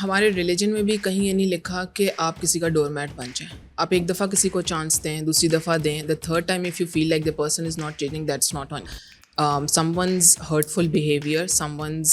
हमारे रिलीजन में भी कहीं ये नहीं लिखा कि आप किसी का डोरमैट बन जाएं. आप एक दफ़ा किसी को चांस दें, दूसरी दफ़ा दें. The third time if you feel like the person is not changing, that's not on. Someone's hurtful behavior, someone's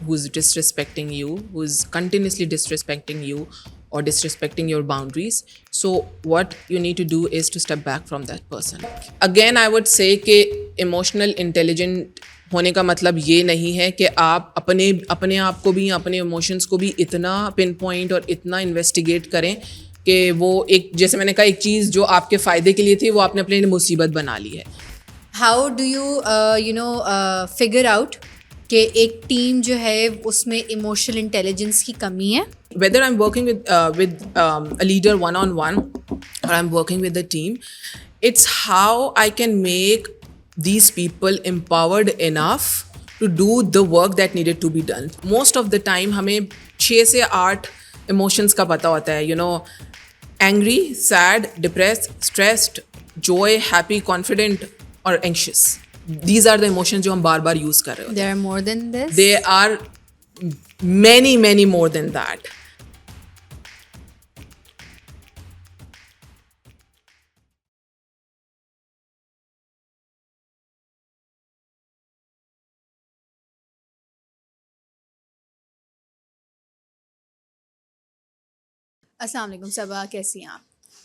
who's disrespecting you, who's continuously disrespecting you or disrespecting your boundaries. So what you need to do is to step back from that person. Again, I would say कि emotional intelligent होने का मतलब ये नहीं है कि आप अपने अपने आप को भी, अपने इमोशंस को भी इतना पिन पॉइंट और इतना इन्वेस्टिगेट करें कि वो एक, जैसे मैंने कहा, एक चीज़ जो आपके फ़ायदे के लिए थी वो आपने अपने लिए मुसीबत बना ली है. How do you figure out कि एक टीम जो है उसमें इमोशनल इंटेलिजेंस की कमी है? Whether I'm working with a leader one on one or I'm working with a team, it's how I can make these people empowered enough to do the work that needed to be done. Most of the time हमें 6 से 8 emotions का पता होता है, you know, angry, sad, depressed, stressed, joy, happy, confident or anxious. These are the emotions जो हम बार बार use कर रहे होते हैं. There are more than this? There are many more than that. अस्सलाम वालेकुम सबा, कैसी हैं आप?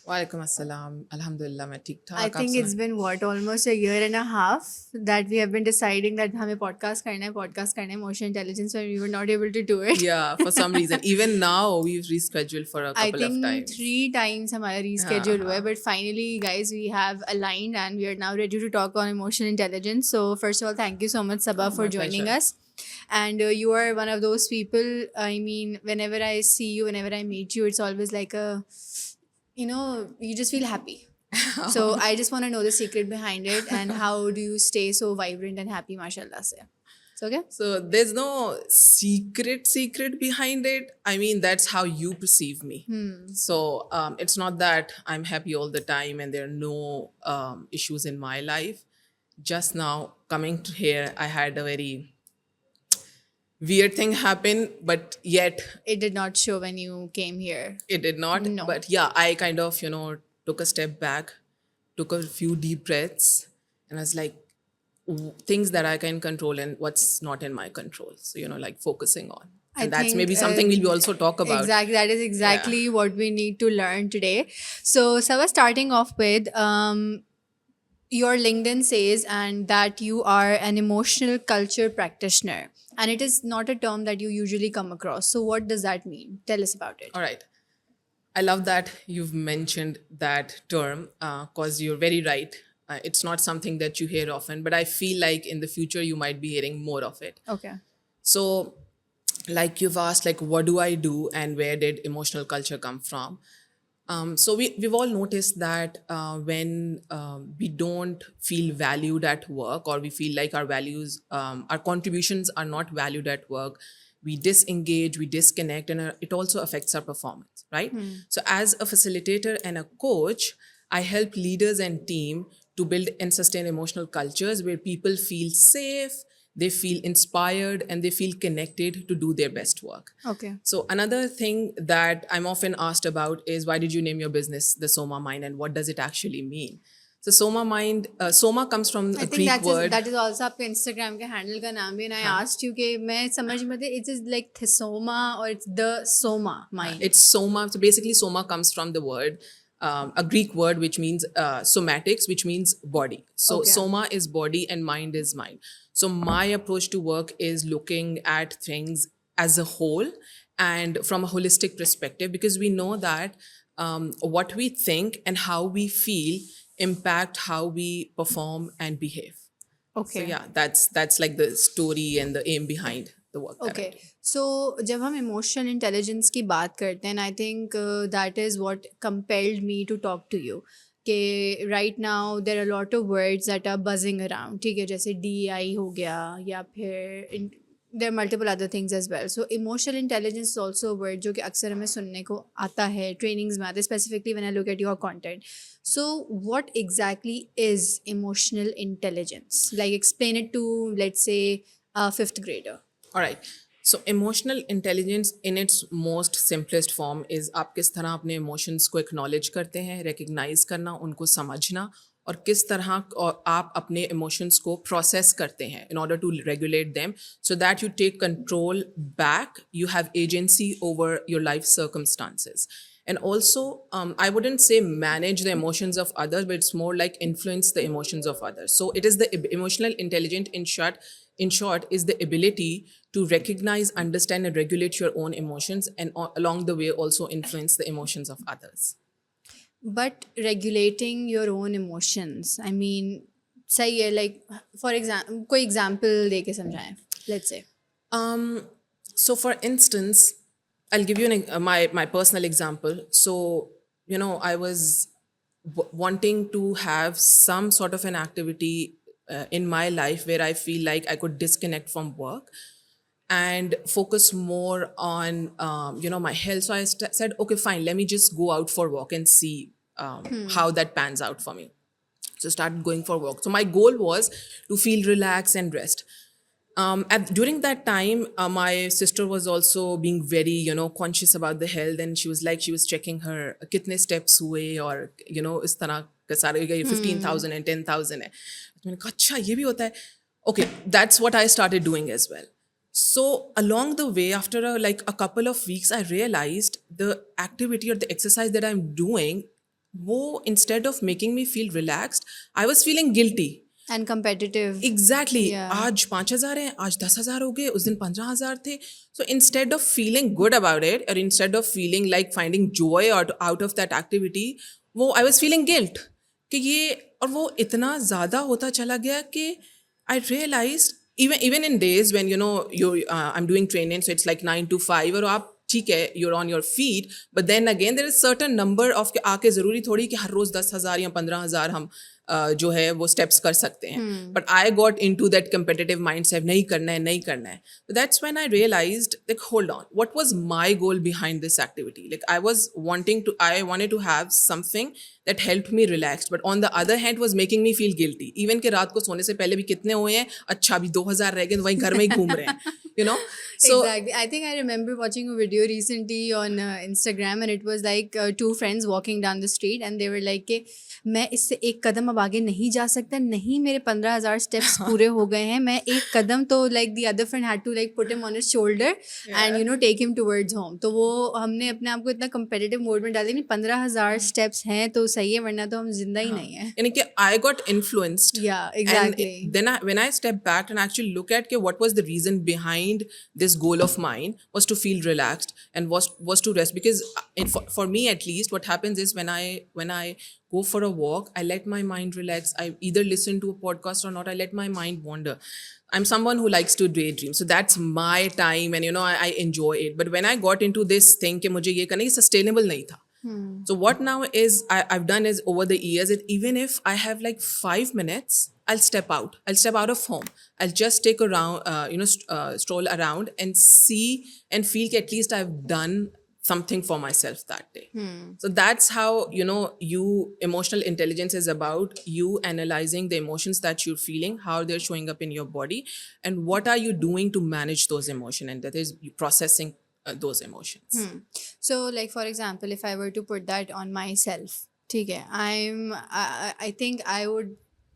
वालेकुम अस्सलाम, अल्हम्दुलिल्लाह मैं ठीक ठाक. I think it's been what, almost a year and a half that we have been deciding that हमें podcast करना है emotional intelligence, and we were not able to do it. Yeah, for some reason. Even now we've rescheduled for a I couple of think times. 3 times हमारा reschedule हुआ है, but finally guys we have aligned and we are now ready to talk on emotional intelligence. So first of all, thank you so much Sabah for my joining pleasure. us. And you are one of those people, I mean, whenever I see you, whenever I meet you, it's always like a, you know, you just feel happy. So I just want to know the secret behind it and how do you stay so vibrant and happy, mashallah se. So okay? So there's no secret behind it. I mean, that's how you perceive me. So it's not that I'm happy all the time and there are no issues in my life. Just now coming to here, I had a very weird thing happen, but yet It did not show when you came here. it did not. No. But yeah, I kind of, took a step back, took a few deep breaths, and I was like, things that I can control and what's not in my control. So, like focusing on. I And that's think, maybe something we'll also talk about. Exactly, that is exactly what we need to learn today. So, Sava, starting off with, your LinkedIn says and that you are an emotional culture practitioner, and it is not a term that you usually come across. So, what does that mean? Tell us about it. All right. I love that you've mentioned that term because you're very right. It's not something that you hear often, but I feel like in the future you might be hearing more of it. Okay. So, like you've asked, like, what do I do and where did emotional culture come from? So we've all noticed that when we don't feel valued at work, or we feel like our values, our contributions are not valued at work, we disengage, we disconnect, and it also affects our performance, right? So as a facilitator and a coach, I help leaders and team to build and sustain emotional cultures where people feel safe, they feel inspired, and they feel connected to do their best work. Okay. So another thing that I'm often asked about is, why did you name your business the Soma Mind, and what does it actually mean? So Soma Mind, Soma comes from I a think Greek word. that is also आपके Instagram के handle का नाम भी, and I asked you कि मैं समझ में थे, it is like Thesoma or it's the Soma mind. It's Soma. So basically, Soma comes from the word, a Greek word which means somatics, which means body. So Okay. Soma is body and mind is mind. So my approach to work is looking at things as a whole and from a holistic perspective, because we know that what we think and how we feel impact how we perform and behave. Okay. So yeah, that's like the story and the aim behind the work that I Okay. do. So जब हम emotional intelligence की बात करते हैं, I think that is what compelled me to talk to you. कि right now there are a lot of words that are buzzing around. ठीक है, जैसे DEI हो गया, या फिर there are multiple other things as well. So emotional intelligence is also a word जो कि अक्सर हमें सुनने को आता है, trainings में आता है, specifically when I look at your content. So what exactly is emotional intelligence? Like explain it to, let's say, a 5th grader. All right. So emotional intelligence in its most simplest form is आप किस तरह अपने emotions को acknowledge करते हैं, recognise करना, उनको समझना, और किस तरह आप अपने इमोशंस को प्रोसेस करते हैं in order to regulate them so that you take control back, you have agency over your life circumstances. And also, I wouldn't say manage the emotions of others, but it's more like influence the emotions of others. So it is the emotional intelligent, in short, is the ability to recognize, understand, and regulate your own emotions, and along the way also influence the emotions of others. But regulating your own emotions, I mean, सही है, like for example कोई example दे के समझाएं, let's say. Um, so for instance, I'll give you my personal example. So, I was wanting to have some sort of an activity in my life where I feel like I could disconnect from work and focus more on, my health. So I said, okay, fine, let me just go out for walk and see how that pans out for me. So started going for walk. So my goal was to feel relaxed and rest. During that time, my sister was also being very, conscious about the health, and she was checking her kitne steps हुए और इस तरह का सारे 15,000 and 10,000 है. तो मैंने कहा अच्छा ये भी होता है. Okay, that's what I started doing as well. So along the way, after a couple of weeks, I realized the activity or the exercise that I'm doing, wo instead of making me feel relaxed, I was feeling guilty. And competitive. Exactly Yeah. आज 5,000 हैं, आज 10,000 हो गए, उस दिन 15,000 थे. So instead of feeling good about it और instead of feeling like finding joy out of that activity, वो आई वॉज फीलिंग गिल्ट कि ये, और वो इतना ज़्यादा होता चला गया कि आई realise even in days when I'm doing training, so it's like 9 to 5 और आप ठीक है you're on your feet, but then again there is certain number of आके ज़रूरी थोड़ी कि हर रोज़ 10,000 या 15,000 हम जो है वो स्टेप्स कर सकते हैं. But I got into that competitive mind set, नहीं करना है नहीं करना है. That's when I realized like hold on, what was my goal behind this activity. Like I wanted to have something that helped me relax, but on the other hand was making me feel guilty. Even कि रात को सोने से पहले भी कितने हुए हैं, अच्छा अभी 2,000 रह गए तो वहीं घर में ही घूम रहे हैं, So exactly. I think I remember watching a video recently on Instagram, and it was like two friends walking down the street, and they were like कि मैं इससे एक कदम अब आगे नहीं जा सकता, नहीं मेरे 15,000 steps पूरे हो गए हैं, मैं एक कदम तो like the other friend had to like put him on his shoulder and take him towards home. तो वो हमने अपने आप को इतना competitive mode में डाले, नहीं 15,000 steps हैं तो सही है, वरना तो हम जिंदा ही नहीं है. यानी कि I got influenced. Yeah, exactly. And then when I stepped back and actually look at what was the reason behind this goal of mine, was to feel relaxed and was to rest. Because for me at least, what happens is when I go for a walk, I let my mind relax. I either listen to a podcast or not. I let my mind wander. I'm someone who likes to daydream, so that's my time, and I enjoy it. But when I got into this thing कि मुझे ये करना, ये sustainable नहीं था. So what now is I've done is over the years, that even if I have like 5 minutes, I'll step out. I'll step out of home. I'll just take around, stroll around and see and feel that at least I've done something for myself that day. So that's how, emotional intelligence is about you analyzing the emotions that you're feeling, how they're showing up in your body, and what are you doing to manage those emotions, and that is processing those emotions. So like for example, if I were to put that on myself, ठीक है, I think I would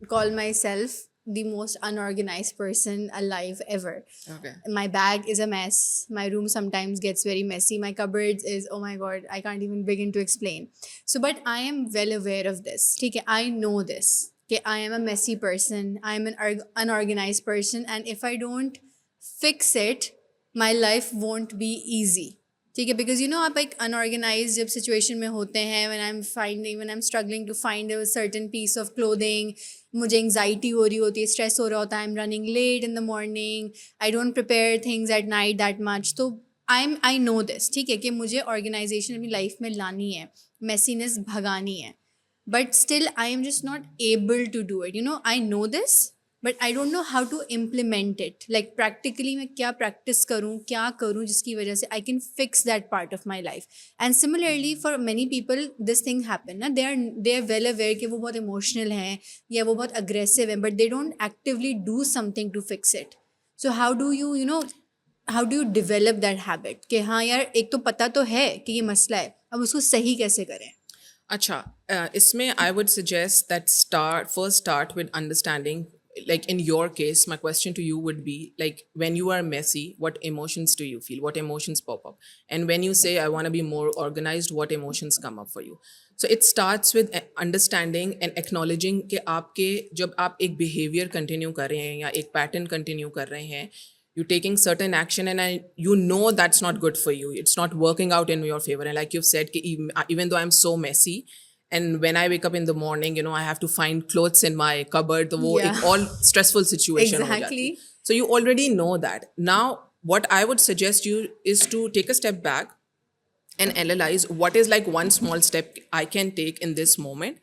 call myself the most unorganized person alive ever. Okay. My bag is a mess. My room sometimes gets very messy. My cupboards is, oh my god, I can't even begin to explain. So but I am well aware of this. ठीक है, I know this. Okay, I am a messy person. I am an unorganized person, and if I don't fix it, my life won't be easy. ठीक है, because आप एक unorganized जब situation में होते हैं, when I'm struggling to find a certain piece of clothing, मुझे anxiety हो रही होती है, stress हो रहा होता है, I'm running late in the morning, I don't prepare things at night that much. तो I know this, ठीक है, कि मुझे organization अपनी life में लानी है, messiness भगानी है, but still I am just not able to do it. I know this, but I don't know how to implement it. Like practically मैं क्या practice करूँ, क्या करूँ जिसकी वजह से I can fix that part of my life. And similarly for many people this thing happen ना, they are well aware कि वो बहुत emotional हैं या वो बहुत aggressive हैं, but they don't actively do something to fix it. So how do you how do you develop that habit कि हाँ यार एक तो पता तो है कि ये मसला है, अब उसको सही कैसे करें? अच्छा, इसमें I would suggest that start with understanding. Like in your case, my question to you would be like, when you are messy, what emotions do you feel? What emotions pop up? And when you say I want to be more organized, what emotions come up for you? So it starts with understanding and acknowledging कि आपके जब आप एक behavior continue कर रहे हैं या एक pattern continue कर रहे हैं, you're taking certain action and you know that's not good for you. It's not working out in your favor. And like you've said, कि even though I'm so messy, and when I wake up in the morning, I have to find clothes in my cupboard, तो वो Yeah. एक all stressful situation हो जाती Exactly. है. So you already know that. Now, what I would suggest you is to take a step back and analyze what is like one small step I can take in this moment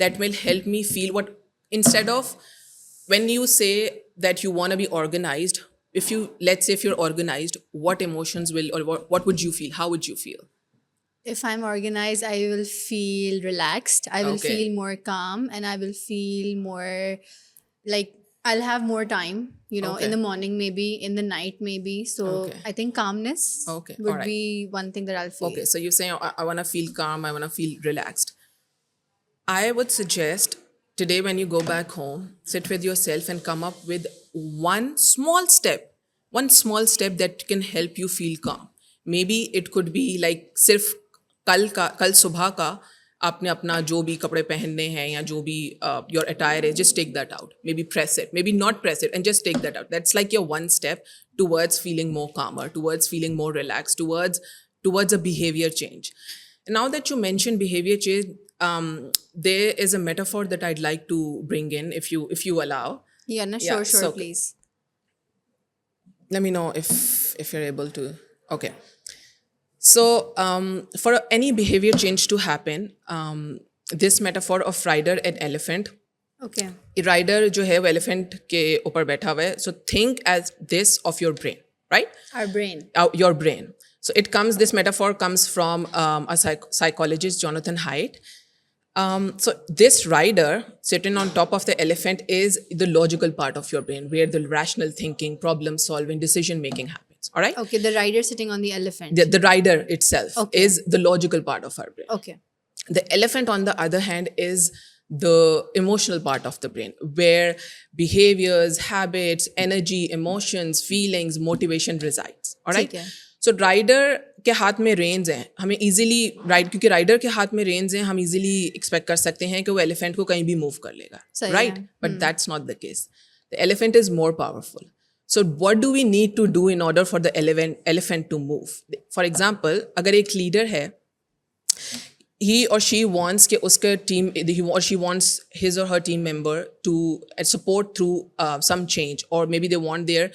that will help me feel what, instead of, when you say that you want to be organized, if you, let's say if you're organized, what emotions will, or what would you feel? How would you feel? If I'm organized, I will feel relaxed. I will Okay. feel more calm, and I will feel more like I'll have more time, in Okay. the morning, maybe in the night, maybe. So Okay. I think calmness Okay, would alright. be one thing that I'll feel. Okay, so you're saying I want to feel calm, I want to feel relaxed. I would suggest today when you go back home, sit with yourself and come up with one small step that can help you feel calm. Maybe it could be like सिर्फ कल सुबह का आपने अपना जो भी कपड़े पहनने हैं या जो भी your attire है, just take that out. Maybe press it, maybe not press it, and just take that out. That's like your one step towards feeling more calmer, towards feeling more relaxed, towards a behavior change. Now that you mentioned behavior change, there is a metaphor that I'd like to bring in, if you allow. Yeah, no, Yeah, sure, so- please. Let me know if you're able to. Okay. So for any behavior change to happen, this metaphor of rider and elephant. Okay. Rider जो है वो elephant के ऊपर बैठा हुआ है. So think as this of your brain, right? Our brain. Your brain. So this metaphor comes from a psychologist, Jonathan Haidt. So this rider sitting on top of the elephant is the logical part of your brain, where the rational thinking, problem solving, decision making happens. All right. Okay, the rider sitting on the elephant. The rider itself Okay. is the logical part of our brain. Okay. The elephant, on the other hand, is the emotional part of the brain, where behaviors, habits, energy, emotions, feelings, motivation resides. All right. ठीक है. So rider के हाथ में reins हैं, हमें easily क्योंकि rider के हाथ में reins हैं, हम easily expect कर सकते हैं कि वो elephant को कहीं भी move कर लेगा. सही Right? है. But that's not the case. The elephant is more powerful. So what do we need to do in order for the elephant to move? For example, अगर एक leader है, he or she wants कि उसके team, he or she wants his or her team member to support through some change, or maybe they want their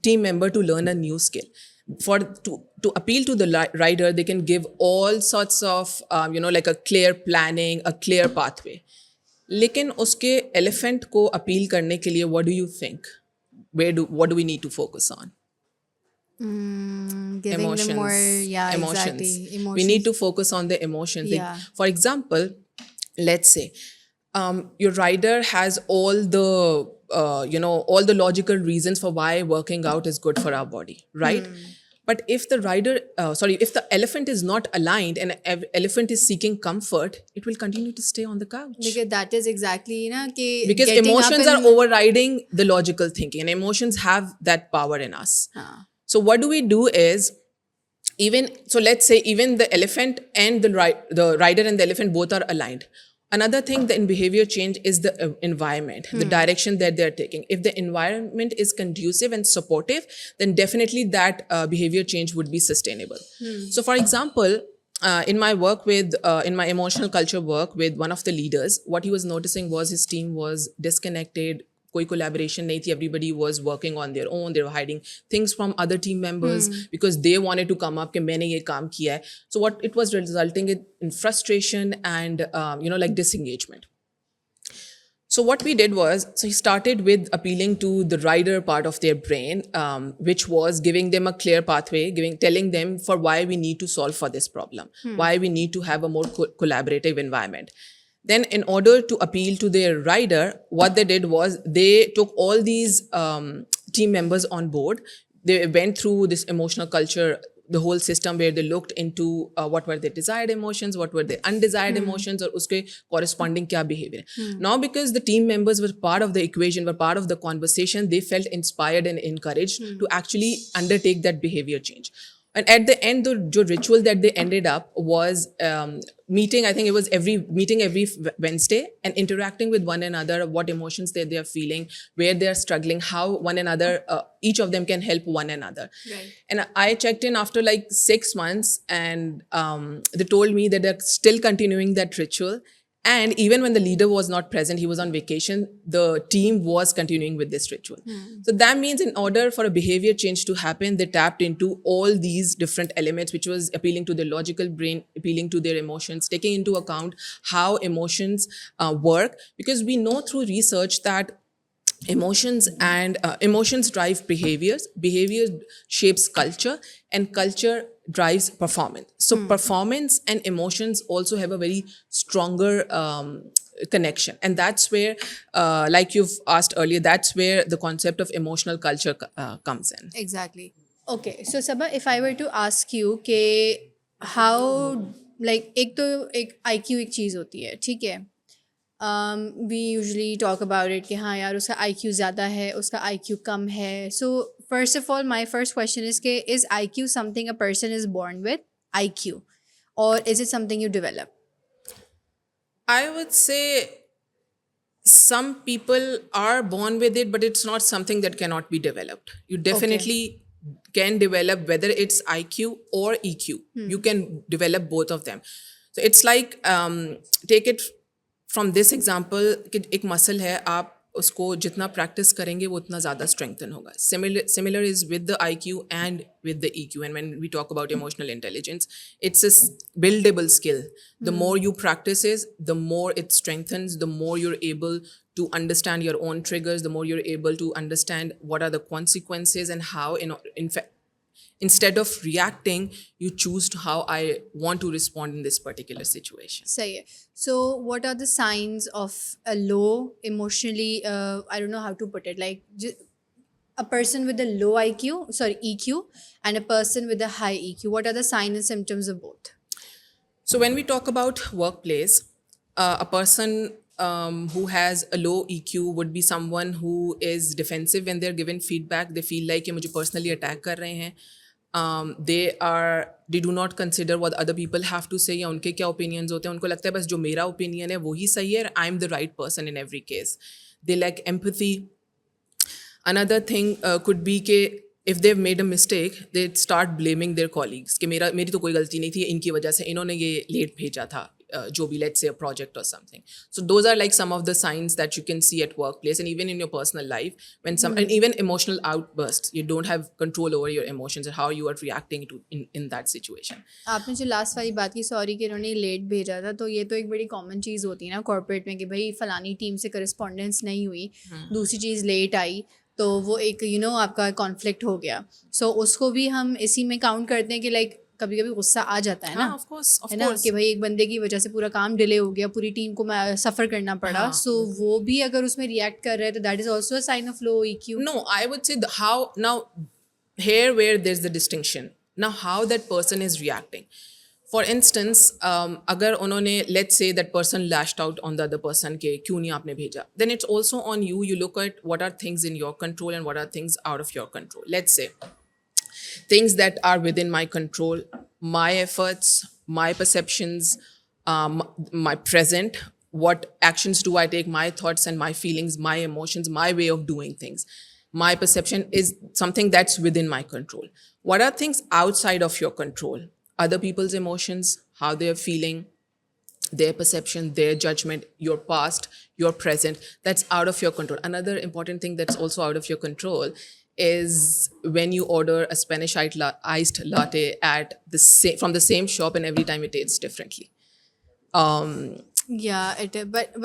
team member to learn a new skill. To appeal to the rider, they can give all sorts of like a clear planning, a clear pathway. लेकिन उसके elephant को appeal करने के लिए, what do you think? What do we need to focus on? Giving them more, yeah, Emotions. exactly. Emotions. We need to focus on the emotions. Like, Yeah. for example, let's say your rider has all the all the logical reasons for why working out is good for our body, right? But if the if the elephant is not aligned and elephant is seeking comfort, it will continue to stay on the couch. Because that is exactly, कि Because getting up emotions are and- overriding the logical thinking, and emotions have that power in us. हाँ. So what do we do is, let's say even the elephant and the rider and the elephant both are aligned. Another thing in behavior change is the environment, the direction that they're taking. If the environment is conducive and supportive, then definitely that behavior change would be sustainable. So for example, in my work in my emotional culture work with one of the leaders, what he was noticing was his team was disconnected. कोई collaboration नहीं थी. Everybody was working on their own. They were hiding things from other team members because they wanted to come up कि मैंने ये काम किया है. So what it was resulting in frustration and like disengagement. So what we did was, he started with appealing to the rider part of their brain, which was giving them a clear pathway, telling them for why we need to solve for this problem, why we need to have a more collaborative environment. Then in order to appeal to their rider, what they did was they took all these team members on board. they went through this emotional culture, the whole system where they looked into what were their desired emotions, what were their undesired emotions, और उसके corresponding क्या behavior है. Now because the team members were part of the equation, were part of the conversation, they felt inspired and encouraged to actually undertake that behavior change. And at the end, the ritual that they ended up was meeting. I think it was meeting every Wednesday and interacting with one another, what emotions they are feeling, where they are struggling, how one another, each of them can help one another. Right. And I checked in after like 6 months, and they told me that they're still continuing that ritual. And even when the leader was not present, he was on vacation, the team was continuing with this ritual. So that means in order for a behavior change to happen, they tapped into all these different elements, which was appealing to their logical brain, appealing to their emotions, taking into account how emotions work. Because we know through research that emotions drive behavior shapes culture, and culture drives performance. So performance and emotions also have a very stronger connection, and that's where like you've asked earlier, that's where the concept of emotional culture comes in. Exactly. Okay, so Sabah, if I were to ask you कि how, like, एक IQ एक चीज़ होती है, ठीक है. We usually talk about it कि हाँ यार उसका IQ ज़्यादा है, उसका IQ कम है. So first of all, my first question is कि is IQ something a person is born with, IQ, or is it something you develop? I would say some people are born with it, but it's not something that cannot be developed. You definitely can develop, whether it's IQ or EQ. You can develop both of them. So it's like, take it from this example, कि एक muscle है, आप उसको जितना practice करेंगे वो उतना ज़्यादा strengthen होगा. Similar is with the IQ and with the EQ. And when we talk about emotional intelligence, it's a buildable skill. The more you practice it, the more it strengthens, the more you're able to understand your own triggers, the more you're able to understand what are the consequences and how, in fact, instead of reacting, you choose to how I want to respond in this particular situation. सही है. So what are the signs of a low emotionally, I don't know how to put it, like a person with a low EQ and a person with a high EQ, what are the signs and symptoms of both? So when we talk about workplace, a person who has a low EQ would be someone who is defensive when they're given feedback. They feel like ये मुझे personally attack कर रहे हैं. They do not consider what other people have to say या उनके क्या opinions होते हैं. उनको लगता है बस जो मेरा opinion है वो ही सही है, I'm the right person in every case. They lack empathy. Another thing could be कि if they've made a mistake, they start blaming their colleagues कि मेरी तो कोई गलती नहीं थी, इनकी वजह से इन्होंने ये late भेजा था, जो भी, let's say a project or something. So those are like some of the signs that you can see at workplace, and even in your personal life, when and even emotional outbursts, you don't have control over your emotions and how you are reacting to in that situation. आपने जो last वाली बात की, sorry कि इन्होंने late भेजा था, तो ये तो एक बड़ी कॉमन चीज़ होती है ना कॉर्पोरेट में कि भाई फलानी टीम से करस्पॉन्डेंस नहीं हुई, दूसरी चीज़ लेट आई, तो वो एक आपका कॉन्फ्लिक्ट हो गया. सो उसको भी हम इसी में काउंट करते हैं कि लाइक कभी कभी गुस्सा आ जाता है ना, of course, है ना, कि भाई एक बंदे की वजह से पूरा काम डिले हो गया, पूरी टीम को सफ़र करना पड़ा. सो वो भी अगर उसमें रिएक्ट कर रहे हैं तो that is also a sign of low EQ. No, I would say how now here where there's the distinction. Now how that person is reacting. For instance, अगर उन्होंने, let's say that person lashed out on the other person के क्यों नहीं आपने भेजा, then it's also on you. You look at what are things in your control and what are things out of your control. Let's say things that are within my control, my efforts, my perceptions, my present, what actions do I take, my thoughts and my feelings, my emotions, my way of doing things. My perception is something that's within my control. What are things outside of your control? Other people's emotions, how they're feeling, their perception, their judgment, your past, your present, that's out of your control. Another important thing that's also out of your control is when you order a Spanish iced latte at from the same shop, and every time it tastes differently. Yeah, but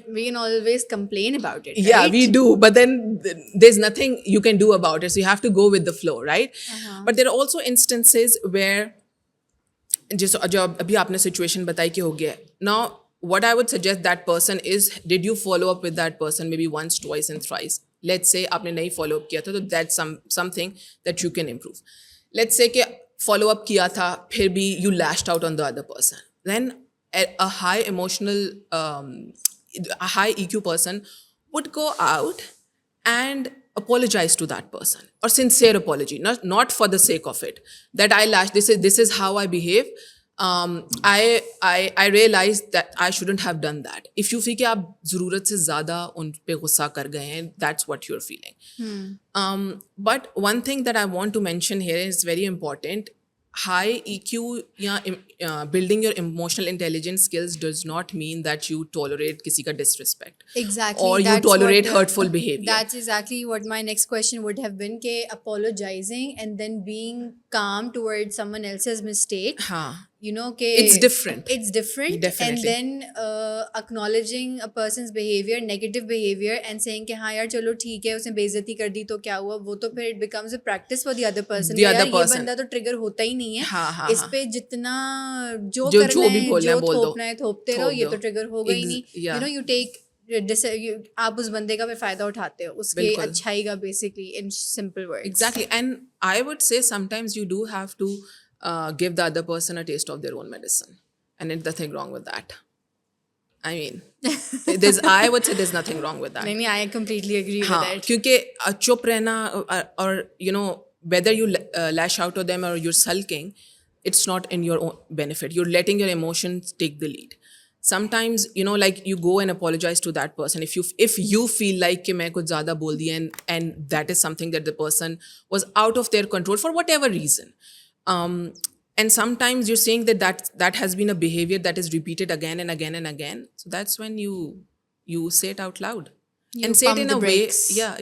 we can always complain about it, Yeah, right? we do, but then there's nothing you can do about it, so you have to go with the flow, right? But there are also instances where जो अभी आपने situation बताई कि हो गया. Now what I would suggest that person is, did you follow up with that person maybe once, twice and thrice? Let's say आपने नहीं follow up किया था, तो that's something that you can improve. Let's say कि follow up किया था फिर भी you lashed out on the other person, then a high emotional a high EQ person would go out and apologize to that person, or sincere apology, not for the sake of it, that I lashed, this is how I behave. I realized that I shouldn't have done that. If you feel कि आप ज़रूरत से ज़्यादा उन पे गुस्सा कर गए हैं, that's what you're feeling. But one thing that I want to mention here is very important. High EQ या building your emotional intelligence skills does not mean that you tolerate किसी का disrespect. Exactly. Or you that's tolerate what, hurtful behavior. That's exactly what my next question would have been. Ke apologizing and then being calm towards someone else's mistake. हाँ. You know, ke It's different. It's different. Definitely. And then acknowledging a person's behavior, negative behavior, and saying कि हाँ यार चलो ठीक है उसने बेइज्जती कर दी तो क्या हुआ, वो तो फिर it becomes a practice for the other person. The other यार person. ये बंदा तो ट्रिगर होता ही नहीं है. हाँ, हाँ, इस हाँ. पे जितना जो जो करना भी है, बोलना है जो बोल दो. थोपना है थोपते रहो, थोप ये दो. तो ट्रिगर होगा ही नहीं. Yeah. You know, you take आप उस बंदे का भी फायदा उठाते हो उसके बिल्कुल. अच्छाई का, basically in simple words. Exactly. And I would say sometimes you do have to give the other person a taste of their own medicine. And there's nothing wrong with that. I mean, I would say there's nothing wrong with that. नहीं, I completely agree with हाँ, that. क्योंकि चुप रहना or you know, whether you lash out at them or you're sulking, it's not in your own benefit. You're letting your emotions take the lead. Sometimes, you know, like you go and apologize to that person if you feel like कि मैं कुछ ज़्यादा बोल दिया and that is something that the person was out of their control for whatever reason. And sometimes you're saying that has been a behavior that is repeated again and again and again. So that's when you say it out loud. You And say it pump in the a way. brakes. Yeah.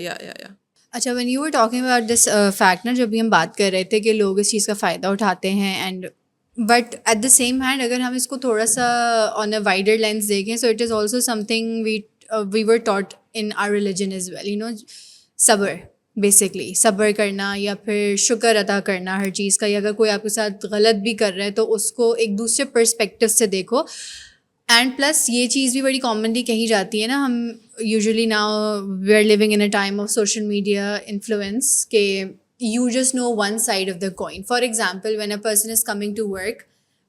अच्छा, when you were talking about this fact ना, जब भी हम बात कर रहे थे कि लोग इस चीज़ का फ़ायदा उठाते हैं, and but at the same hand अगर हम इसको थोड़ा सा on a wider lens देखें, so it is also something we were taught in our religion as well, you know, सब्र, बेसिकली सब्र करना या फिर शुक्र अदा करना हर चीज़ का, या अगर कोई आपके साथ गलत भी कर रहा है तो उसको एक दूसरे पर्सपेक्टिव से देखो. एंड प्लस ये चीज़ भी बड़ी कॉमनली कही जाती है ना, हम usually now we are living in a time of social media influence के you just know one side of the coin. For example, when a person is coming to work,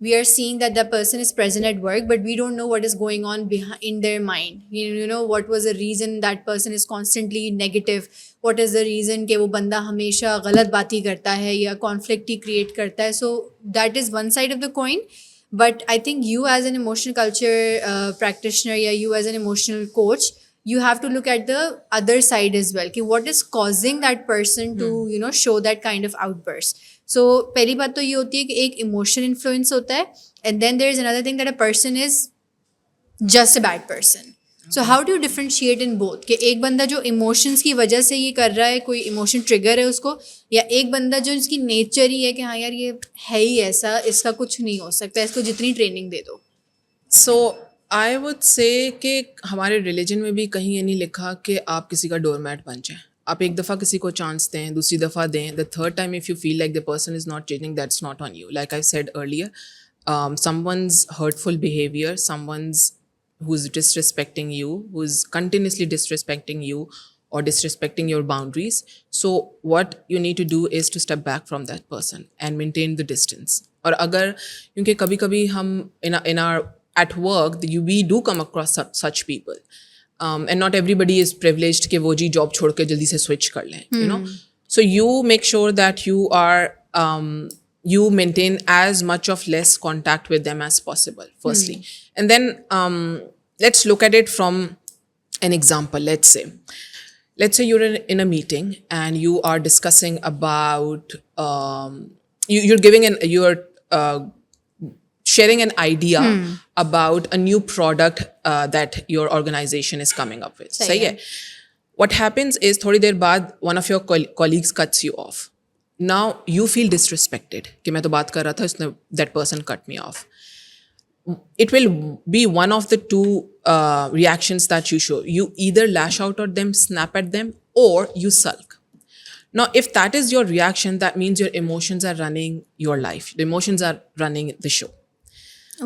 we are seeing that the person is present at work, but we don't know what is going on in their mind. You know, what was the reason that person is constantly negative? What is the reason कि वो बंदा हमेशा गलत बात ही करता है या conflict ही create करता है? So that is one side of the coin. But I think you as an emotional culture practitioner, या you as an emotional coach, you have to look at the other side as well. कि what is causing that person to, you know, show that kind of outburst. So पहली बात तो ये होती है कि एक emotion influence होता है, and then there is another thing that a person is just a bad person. So how do you differentiate in both? कि एक बंदा जो emotions की वजह से ये कर रहा है, कोई emotion trigger है उसको, या एक बंदा जो इसकी nature ही है कि हाँ यार ये है ही ऐसा, इसका कुछ नहीं हो सकता, इसको जितनी training दे दो. So I would say कि हमारे रिलीजन में भी कहीं ये नहीं लिखा कि आप किसी का डोरमैट बन जाएं. आप एक दफ़ा किसी को चांस दें, दूसरी दफ़ा दें. The third time if you feel like the person is not changing, that's not on you. Like I said earlier, someone's hurtful behavior, someone's who's disrespecting you, who's continuously disrespecting you or disrespecting your boundaries. So what you need to do is to step back from that person and maintain the distance. और अगर क्योंकि कभी-कभी हम in our at work, we do come across such people. And not everybody is privileged कि वो जी job छोड़ के जल्दी से switch कर लें, you know. So you make sure that you are you maintain as much of less contact with them as possible, firstly. And then let's look at it from an example. Let's say you're in a meeting and you are discussing about you're sharing an idea about a new product that your organization is coming up with. सही है. What happens is थोड़ी देर बाद one of your colleagues cuts you off. Now you feel disrespected कि मैं तो बात कर रहा था, उसने that person cut me off. It will be one of the two reactions that you show. You either lash out at them, snap at them, or you sulk. Now, if that is your reaction, that means your emotions are running your life. The emotions are running the show.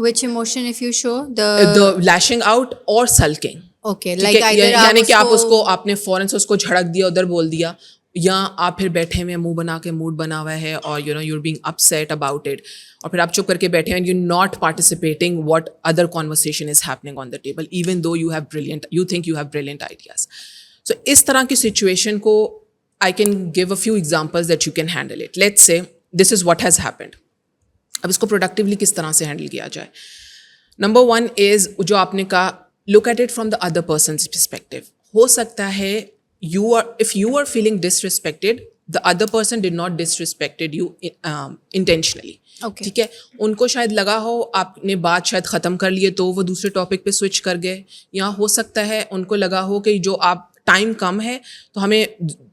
Which emotion if you show? The lashing out or sulking. Okay ठीक like है, either यानी कि आप उसको आपने फौरन से उसको झड़क दिया, उधर बोल दिया, या आप फिर बैठे हुए मुंह बना के मूड बना हुआ है और you're being upset about it, और फिर आप चुप करके बैठे हैं, you're not participating what other conversation is happening on the table even though you think you have brilliant ideas. So इस तरह की situation को I can give a few examples that you can handle it. Let's say this is what has happened. अब इसको productively किस तरह से handle किया जाए? नंबर 1 इज जो आपने कहा, look at it from the other persons perspective. हो सकता है if you are feeling disrespected, the other person did not disrespected you intentionally. Okay. ठीक है, उनको शायद लगा हो आपने बात शायद ख़त्म कर लिए तो वो दूसरे टॉपिक पे स्विच कर गए, या हो सकता है उनको लगा हो कि जो आप टाइम कम है तो हमें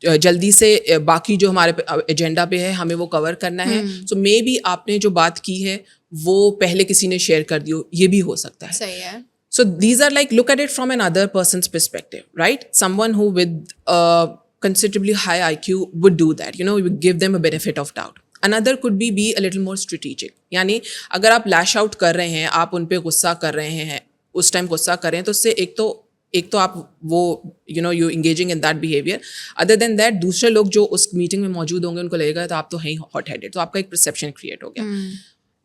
जल्दी से बाकी जो हमारे एजेंडा पे है हमें वो कवर करना है, सो मे बी आपने जो बात की है वो पहले किसी ने शेयर कर दी हो, ये भी हो सकता है. सही है. So these are like, look at it from another person's perspective, right? Someone who with a considerably high IQ would do that, you would give them a benefit of doubt. Another could be a little more strategic. यानी अगर आप लैश out कर रहे हैं, आप उन पे गुस्सा कर रहे हैं, उस टाइम गुस्सा कर रहे हैं, तो उससे एक तो आप वो you engaging in that behaviour. Other than that दूसरे लोग जो उस मीटिंग में मौजूद होंगे उनको लगेगा तो आप तो हैं हॉट हेडेड, तो आपका एक परसेप्शन क्रिएट हो गया.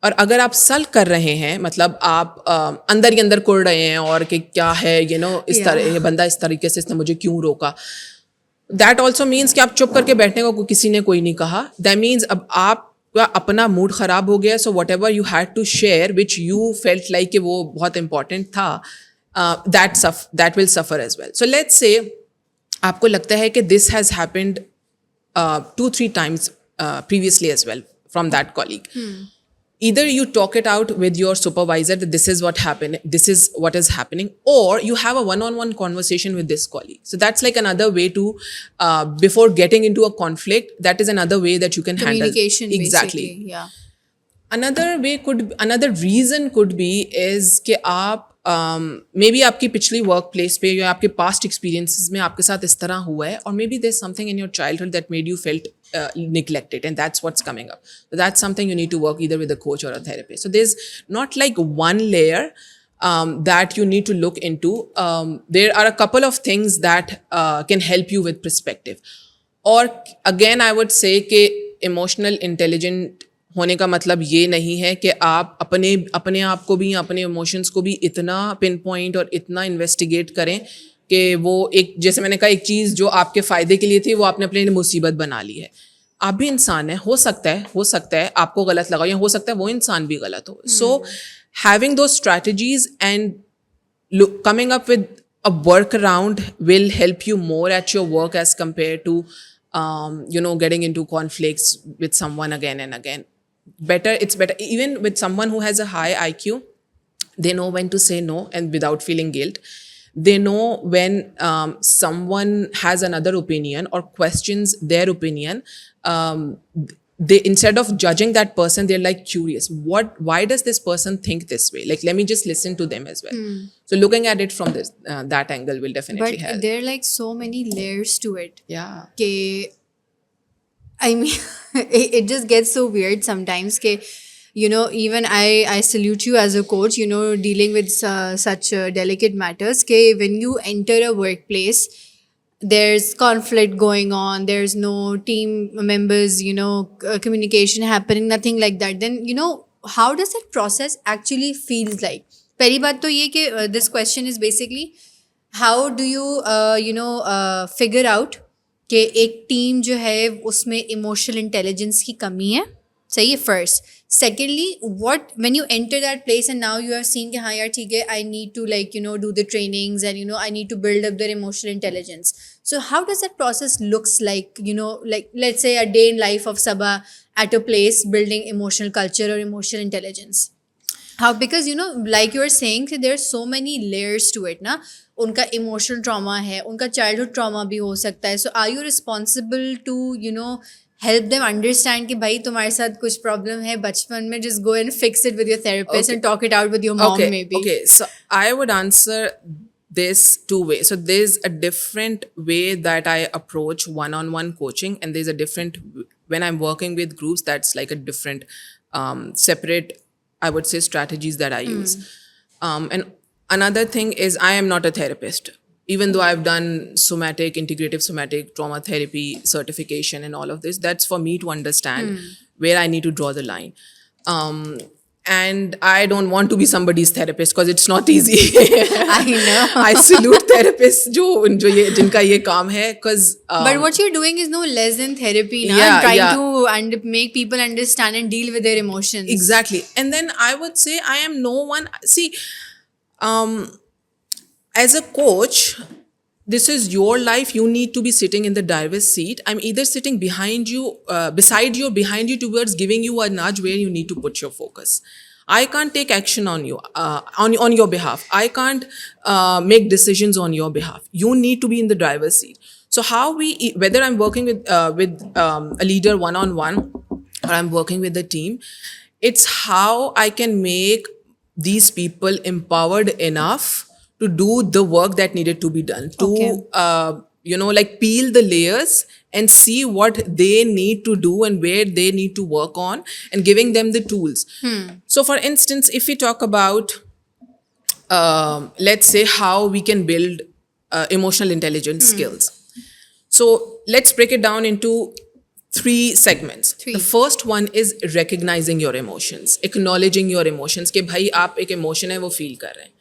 और अगर आप सल कर रहे हैं, मतलब आप अंदर ही अंदर कुड़ रहे हैं और कि क्या है इस तरह ये बंदा इस तरीके से इसने मुझे क्यों रोका, दैट ऑल्सो मीन्स कि आप चुप करके बैठने को किसी ने कोई नहीं कहा. दैट मीन्स अब आपका अपना मूड ख़राब हो गया. So whatever you had to share which you felt like कि वो बहुत इंपॉर्टेंट था, that will suffer as well. So let's say आपको लगता है कि this has happened 2-3 times previously as well from that colleague. Either you talk it out with your supervisor that this is what happened, this is what is happening, or you have a one-on-one conversation with this colleague. So that's like another way to, before getting into a conflict, that is another way that you can handle. Communication, Exactly. basically, yeah. Another reason could be is कि आप may be आपकी पिछली work place पे या आपके past experiences में आपके साथ इस तरह हुआ है, और maybe there something in your childhood that made you felt neglected, and that's what's coming up. So that's something you need to work either with a coach or a therapist. So there's not like one layer that you need to look into. There are a couple of things that can help you with perspective. Or again, I would say कि emotional intelligent होने का मतलब ये नहीं है कि आप अपने आप को भी, अपने इमोशंस को भी इतना पिन पॉइंट और इतना इन्वेस्टिगेट करें कि वो एक, जैसे मैंने कहा, एक चीज़ जो आपके फ़ायदे के लिए थी वो आपने अपने लिए मुसीबत बना ली है. आप भी इंसान हैं, हो सकता है आपको गलत लगा, या हो सकता है वो इंसान भी गलत हो. So having two strategies and coming up with a work around will help you more at your work as compare to getting into conflicts with someone again and again. It's better even with someone who has a high IQ. They know when to say no and without feeling guilt. They know when someone has another opinion or questions their opinion, they, instead of judging that person, they're like curious, why does this person think this way, like let me just listen to them as well. So looking at it from this that angle will definitely help. But there are like so many layers to it. Yeah. Okay. I mean, it just gets so weird sometimes. Ke, even I salute you as a coach, dealing with such delicate matters. Ke when you enter a workplace, there's conflict going on, there's no team members, communication happening, nothing like that. Then, how does that process actually feels like? Pehli baat to ye ke this question is basically, how do you, figure out कि एक team जो है उसमें emotional intelligence की कमी है, सही है, first. Secondly, what when you enter that place and now you have seen कि हाँ यार ठीक है, I need to like do the trainings and I need to build up their emotional intelligence. So how does that process looks like, like let's say a day in life of Sabha at a place building emotional culture or emotional intelligence. How? Because like you were saying, there are so many layers to it ना. उनका emotional trauma है, उनका childhood trauma भी हो सकता है. So are you responsible to help them understand कि भाई तुम्हारे साथ कुछ प्रॉब्लम है बचपन में, just go and fix it with your therapist and talk it out with your mom maybe. Okay, so I would answer this two ways. So there's a different way that I approach one-on-one coaching, and there's a different, when I'm working with groups, that's like a different separate, I would say, strategies that I use. And Another thing is I am not a therapist. Even though I've done somatic, integrative somatic trauma therapy certification and all of this, that's for me to understand where I need to draw the line. Um, and I don't want to be somebody's therapist because it's not easy. I know. I salute therapists जिनका ये काम है because But what you're doing is no less than therapy now. Yeah, Trying yeah. to make people understand and deal with their emotions. Exactly. And then I would say I am no one. See, as a coach, this is your life. You need to be sitting in the driver's seat. I'm either sitting behind you, beside you, or behind you towards giving you a nudge where you need to put your focus. I can't take action on you, on your behalf. I can't make decisions on your behalf. You need to be in the driver's seat. So how whether I'm working with a leader one-on-one or I'm working with a team, it's how I can make these people empowered enough to do the work that needed to be done, to like peel the layers and see what they need to do and where they need to work on, and giving them the tools. So for instance, if we talk about let's say how we can build emotional intelligence skills. So let's break it down into 3 segments. The first one is recognizing your emotions, acknowledging your emotions कि भाई आप एक emotion है वो feel कर रहे हैं.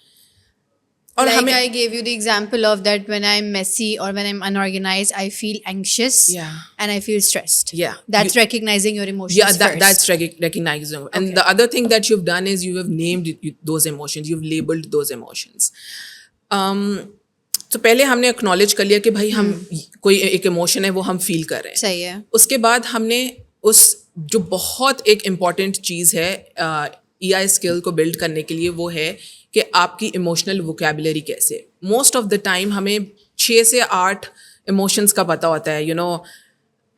और Like हमें I gave you the example of that when I'm messy or when I'm unorganized, I feel anxious and I feel stressed. Yeah. That's recognizing your emotions first. That's recognizing. And the other thing that you've done is you have named those emotions, you've labeled those emotions. तो पहले हमने acknowledge कर लिया कि भाई हम कोई एक इमोशन है वो हम फील कर रहे हैं. सही है. उसके बाद हमने उस जो बहुत एक इम्पॉर्टेंट चीज़ है EI स्किल को बिल्ड करने के लिए, वो है कि आपकी इमोशनल वोकैबुलरी कैसे. मोस्ट ऑफ द टाइम हमें 6 से 8 इमोशंस का पता होता है,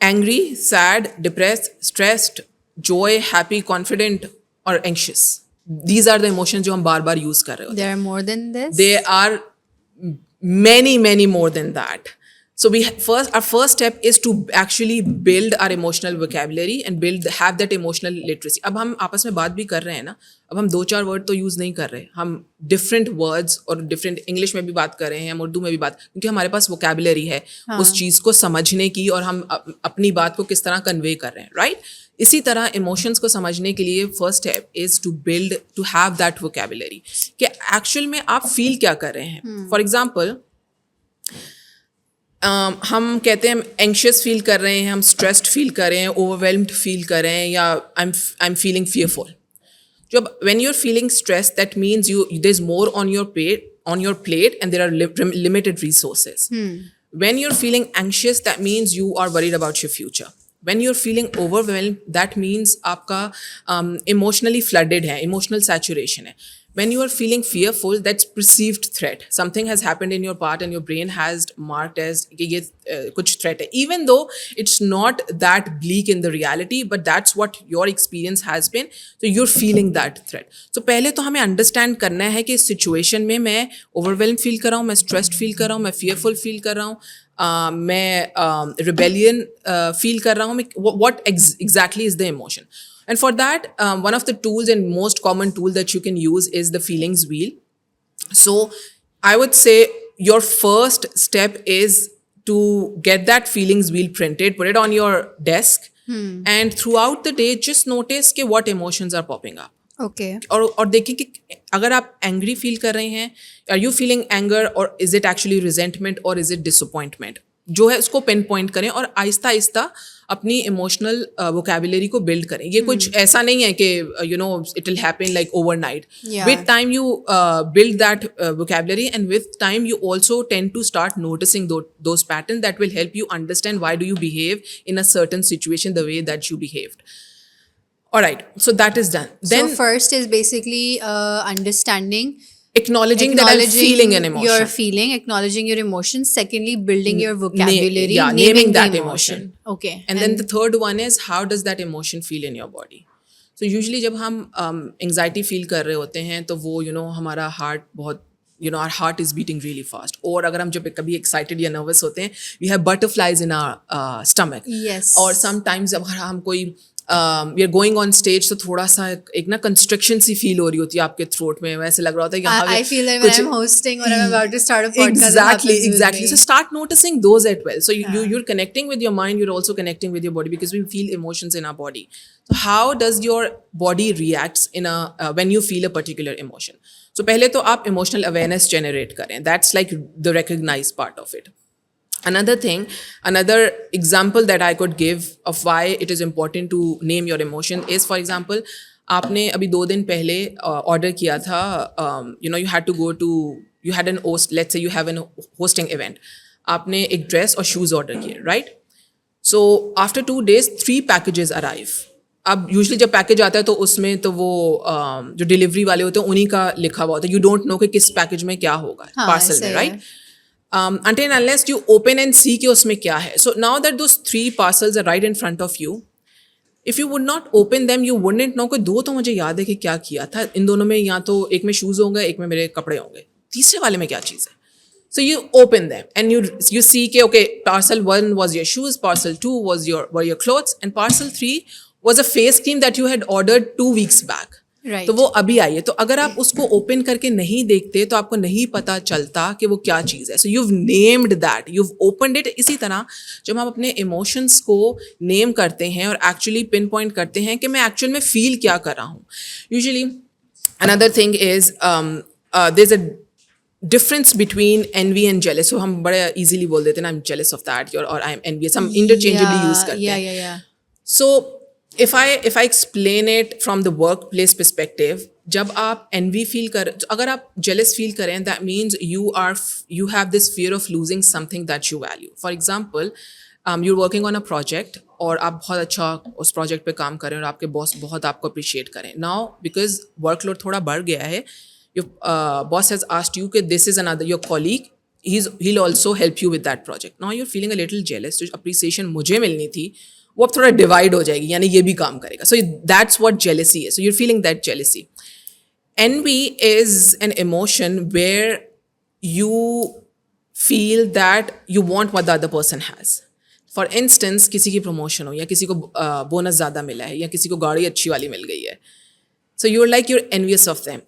angry, sad, depressed, stressed, joy, happy, confident और anxious. These are the emotions जो हम बार बार यूज कर रहे होते हैं. There are more than this? There are many more than that. So our first step is to actually build our emotional vocabulary and have that emotional literacy. अब हम आपस में बात भी कर रहे हैं ना, अब हम 2-4 वर्ड तो यूज़ नहीं कर रहे, हम डिफरेंट वर्ड्स और डिफरेंट इंग्लिश में भी बात कर रहे हैं, हम उर्दू में भी बात, क्योंकि हमारे पास वोकैबुलरी है उस चीज़ को समझने की और हम अपनी बात को किस तरह कन्वे कर रहे हैं, राइट? इसी तरह इमोशंस को समझने के लिए first step is to have that vocabulary कि एक्चुअल में आप फील क्या कर रहे हैं. फॉर एग्जाम्पल, हम कहते हैं हम एंग्शियस फील कर रहे हैं, हम स्ट्रेस्ड फील कर रहे हैं, ओवरवेल्म्ड फील कर रहे हैं, या आई एम फीलिंग फियरफुल. जब when you are feeling stress, that means there is more on your plate and there are limited resources. When you're feeling anxious, that means you are worried about your future. When you're feeling overwhelmed, that means आपका emotionally flooded है, emotional saturation है. When you are feeling fearful, that's perceived threat. Something has happened in your part and your brain has marked as कि ये कुछ threat है. Even though it's not that bleak in the reality, but that's what your experience has been. So you're feeling that threat. So पहले तो हमें understand करना है कि इस situation में मैं overwhelmed feel कर रहा हूँ, मैं stressed feel कर रहा हूँ, मैं fearful feel कर रहा हूँ, मैं rebellion feel कर रहा हूँ, what exactly is the emotion. And for that, one of the tools and most common tool that you can use is the feelings wheel. So I would say your first step is to get that feelings wheel printed, put it on your desk, and throughout the day, just notice कि what emotions are popping up. Okay. और देखिए कि अगर आप angry feel कर रहे हैं, are you feeling anger or is it actually resentment or is it disappointment? जो है उसको पिन पॉइंट करें और आहिस्ता आहिस्ता अपनी इमोशनल वोकैबुलरी को बिल्ड करें. ये कुछ ऐसा नहीं है कि it will happen like overnight. With time you build that vocabulary and with time you also tend to start noticing those pattern that will help you understand why do you behave in a certain situation the way that you behaved. Alright, so that is done. Then So first is basically understanding, acknowledging that I'm feeling an emotion. Your feeling, acknowledging your emotions. Secondly, building your vocabulary, naming the that emotion. Okay. And then the third one is how does that emotion feel in your body? So usually जब हम anxiety feel कर रहे होते हैं तो वो हमारा heart बहुत our heart is beating really fast. और अगर हम जब कभी excited या nervous होते हैं, we have butterflies in our stomach. Yes. और sometimes अगर हम कोई we are going on stage तो थोड़ा सा एक ना कंस्ट्रक्शन सी फील हो रही होती है आपके थ्रोट में, वैसे लग रहा होता है यहाँ I feel like when I'm hosting or I'm about to start a podcast, that happens with me. So start noticing those as well. So you're connecting with your mind, you're also connecting with your body, because we feel emotions in our body. So how does your body reacts in a when you feel a particular emotion? So पहले तो आप emotional awareness generate करें. That's like the recognized part of it. Another thing, another example that I could give of why it is important to name your emotion is, for example, आपने अभी 2 दिन पहले order किया था, you had to go to, you had an host, let's say you have an hosting event. आपने एक dress और shoes order किए, right? So after 2 days, 3 packages arrive. अब यूजली जब पैकेज आता है तो उसमें तो वो जो डिलीवरी वाले होते हैं उन्हीं का लिखा हुआ होता है, यू डोंट नो कि किस पैकेज में क्या होगा पार्सल में, right? Until and unless you open and see कि उसमें क्या है. So now that those 3 parcels are right in front of you, if you would not open them, you wouldn't know कि 2 तो मुझे याद है कि क्या किया था. इन दोनों में या तो एक में शूज़ होंगे, एक में मेरे कपड़े होंगे, तीसरे वाले में क्या चीज़ है. So you open them and you see कि okay, parcel 1 was your shoes, parcel 2 were your clothes, and parcel 3 was a face cream that you had ordered 2 weeks back. Right. तो वो अभी आई है. तो अगर आप उसको ओपन करके नहीं देखते तो आपको नहीं पता चलता कि वो क्या चीज़ है. सो you've named that, you've opened it. इसी तरह जब हम अपने इमोशंस को नेम करते हैं और एक्चुअली पिन पॉइंट करते हैं कि मैं एक्चुअल में फील क्या कर रहा हूँ. Usually another thing is there is a difference between envy and jealous. So हम बड़े easily बोल देते हैं ना, I'm jealous of that or I'm envious. हम interchangeably use करते हैं. Yeah. So if I explain it from the workplace perspective, जब आप envy feel कर, अगर आप jealous feel करें, that means you have this fear of losing something that you value. For example, you're working on a project और आप बहुत अच्छा उस project पे काम करें और आपके boss बहुत आपको appreciate करें. Now because workload थोड़ा बढ़ गया है, your boss has asked you कि this is another, your colleague, he'll also help you with that project. Now you're feeling a little jealous. जो appreciation मुझे मिलनी थी वो अब थोड़ा divide हो जाएगी, यानी ये भी काम करेगा. So that's what jealousy is. So you're feeling that jealousy. Envy is an emotion where you feel that you want what the other person has. For instance, किसी की promotion हो या किसी को bonus ज़्यादा मिला है या किसी को गाड़ी अच्छी वाली मिल गई है. So you're envious of them.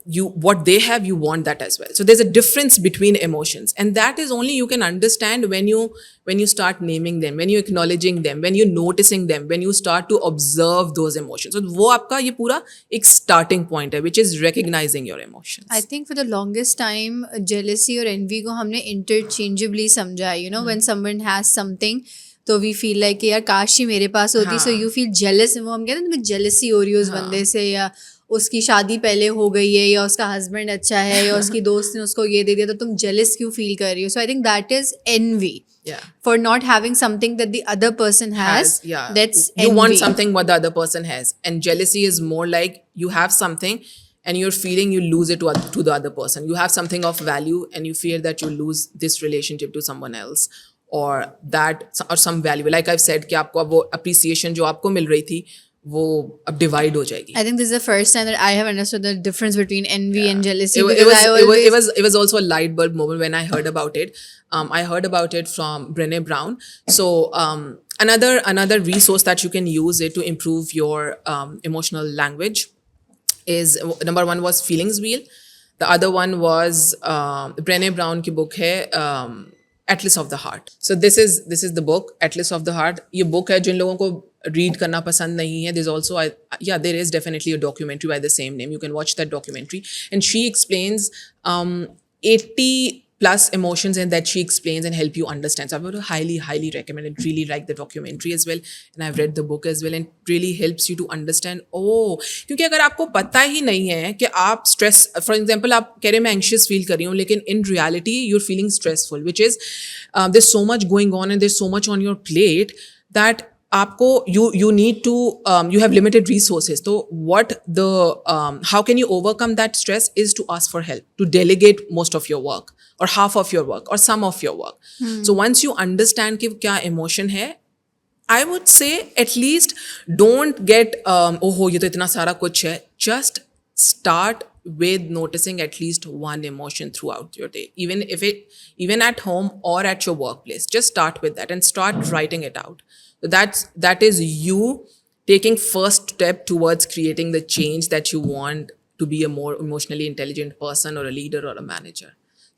What they have, you want that as well. So there's a difference between emotions, and that is only you can understand when you start naming them, when you're acknowledging them, when you're noticing them, when you start to observe those emotions. So वो आपका ये पूरा एक starting point है, which is recognizing your emotions. I think for the longest time, jealousy और envy को हमने interchangeably समझा. When someone has something, तो वी फील लाइक कि यार काश ही मेरे पास होती. So you feel jealous. वो हम कहते हैं तुम्हें जेलसी हो रही है उस बंदे से, या उसकी शादी पहले हो गई है, या उसका हस्बैंड अच्छा है, या उसकी दोस्त ने उसको ये दे दिया, तो तुम जेलस क्यों फील कर रही हो. So I think that is envy. For not having something that the other person has. That's you envy. want something what the other person has, and jealousy is more like you have something and you're feeling you lose it to the other person. You have something of value and you fear that you lose this relationship to someone else, or some value. Like I've said कि आपको अब वो appreciation जो आपको मिल रही थी वो अब divide हो जाएगी. I think this is the first time that I have understood the difference between envy and jealousy. It was also a light bulb moment when I heard about it. I heard about it from Brené Brown. So another resource that you can use it to improve your emotional language is, number 1 was Feelings Wheel. The other one was Brené Brown की book है Atlas of the Heart. So this is the book Atlas of the Heart. ये book है जिन लोगों को read करना पसंद नहीं है. There's also there is definitely a documentary by the same name. You can watch that documentary, and she explains 80 plus emotions and that she explains and help you understand. So I would highly recommend it. Really like the documentary as well, and I've read the book as well, and it really helps you to understand. क्योंकि अगर आपको पता ही नहीं है कि आप stress, for example, आप कह रहे हैं मैं anxious feel कर रही हूँ, लेकिन in reality you're feeling stressful, which is there's so much going on and there's so much on your plate that आपको you need to you have limited resources. So how can you overcome that stress is to ask for help, to delegate most of your work or half of your work or some of your work. So once you understand कि क्या emotion है, I would say at least don't get ये तो इतना सारा कुछ है. Just start with noticing at least one emotion throughout your day, even at home or at your workplace. Just start with that and start writing it out. So that is you taking first step towards creating the change that you want to be a more emotionally intelligent person or a leader or a manager.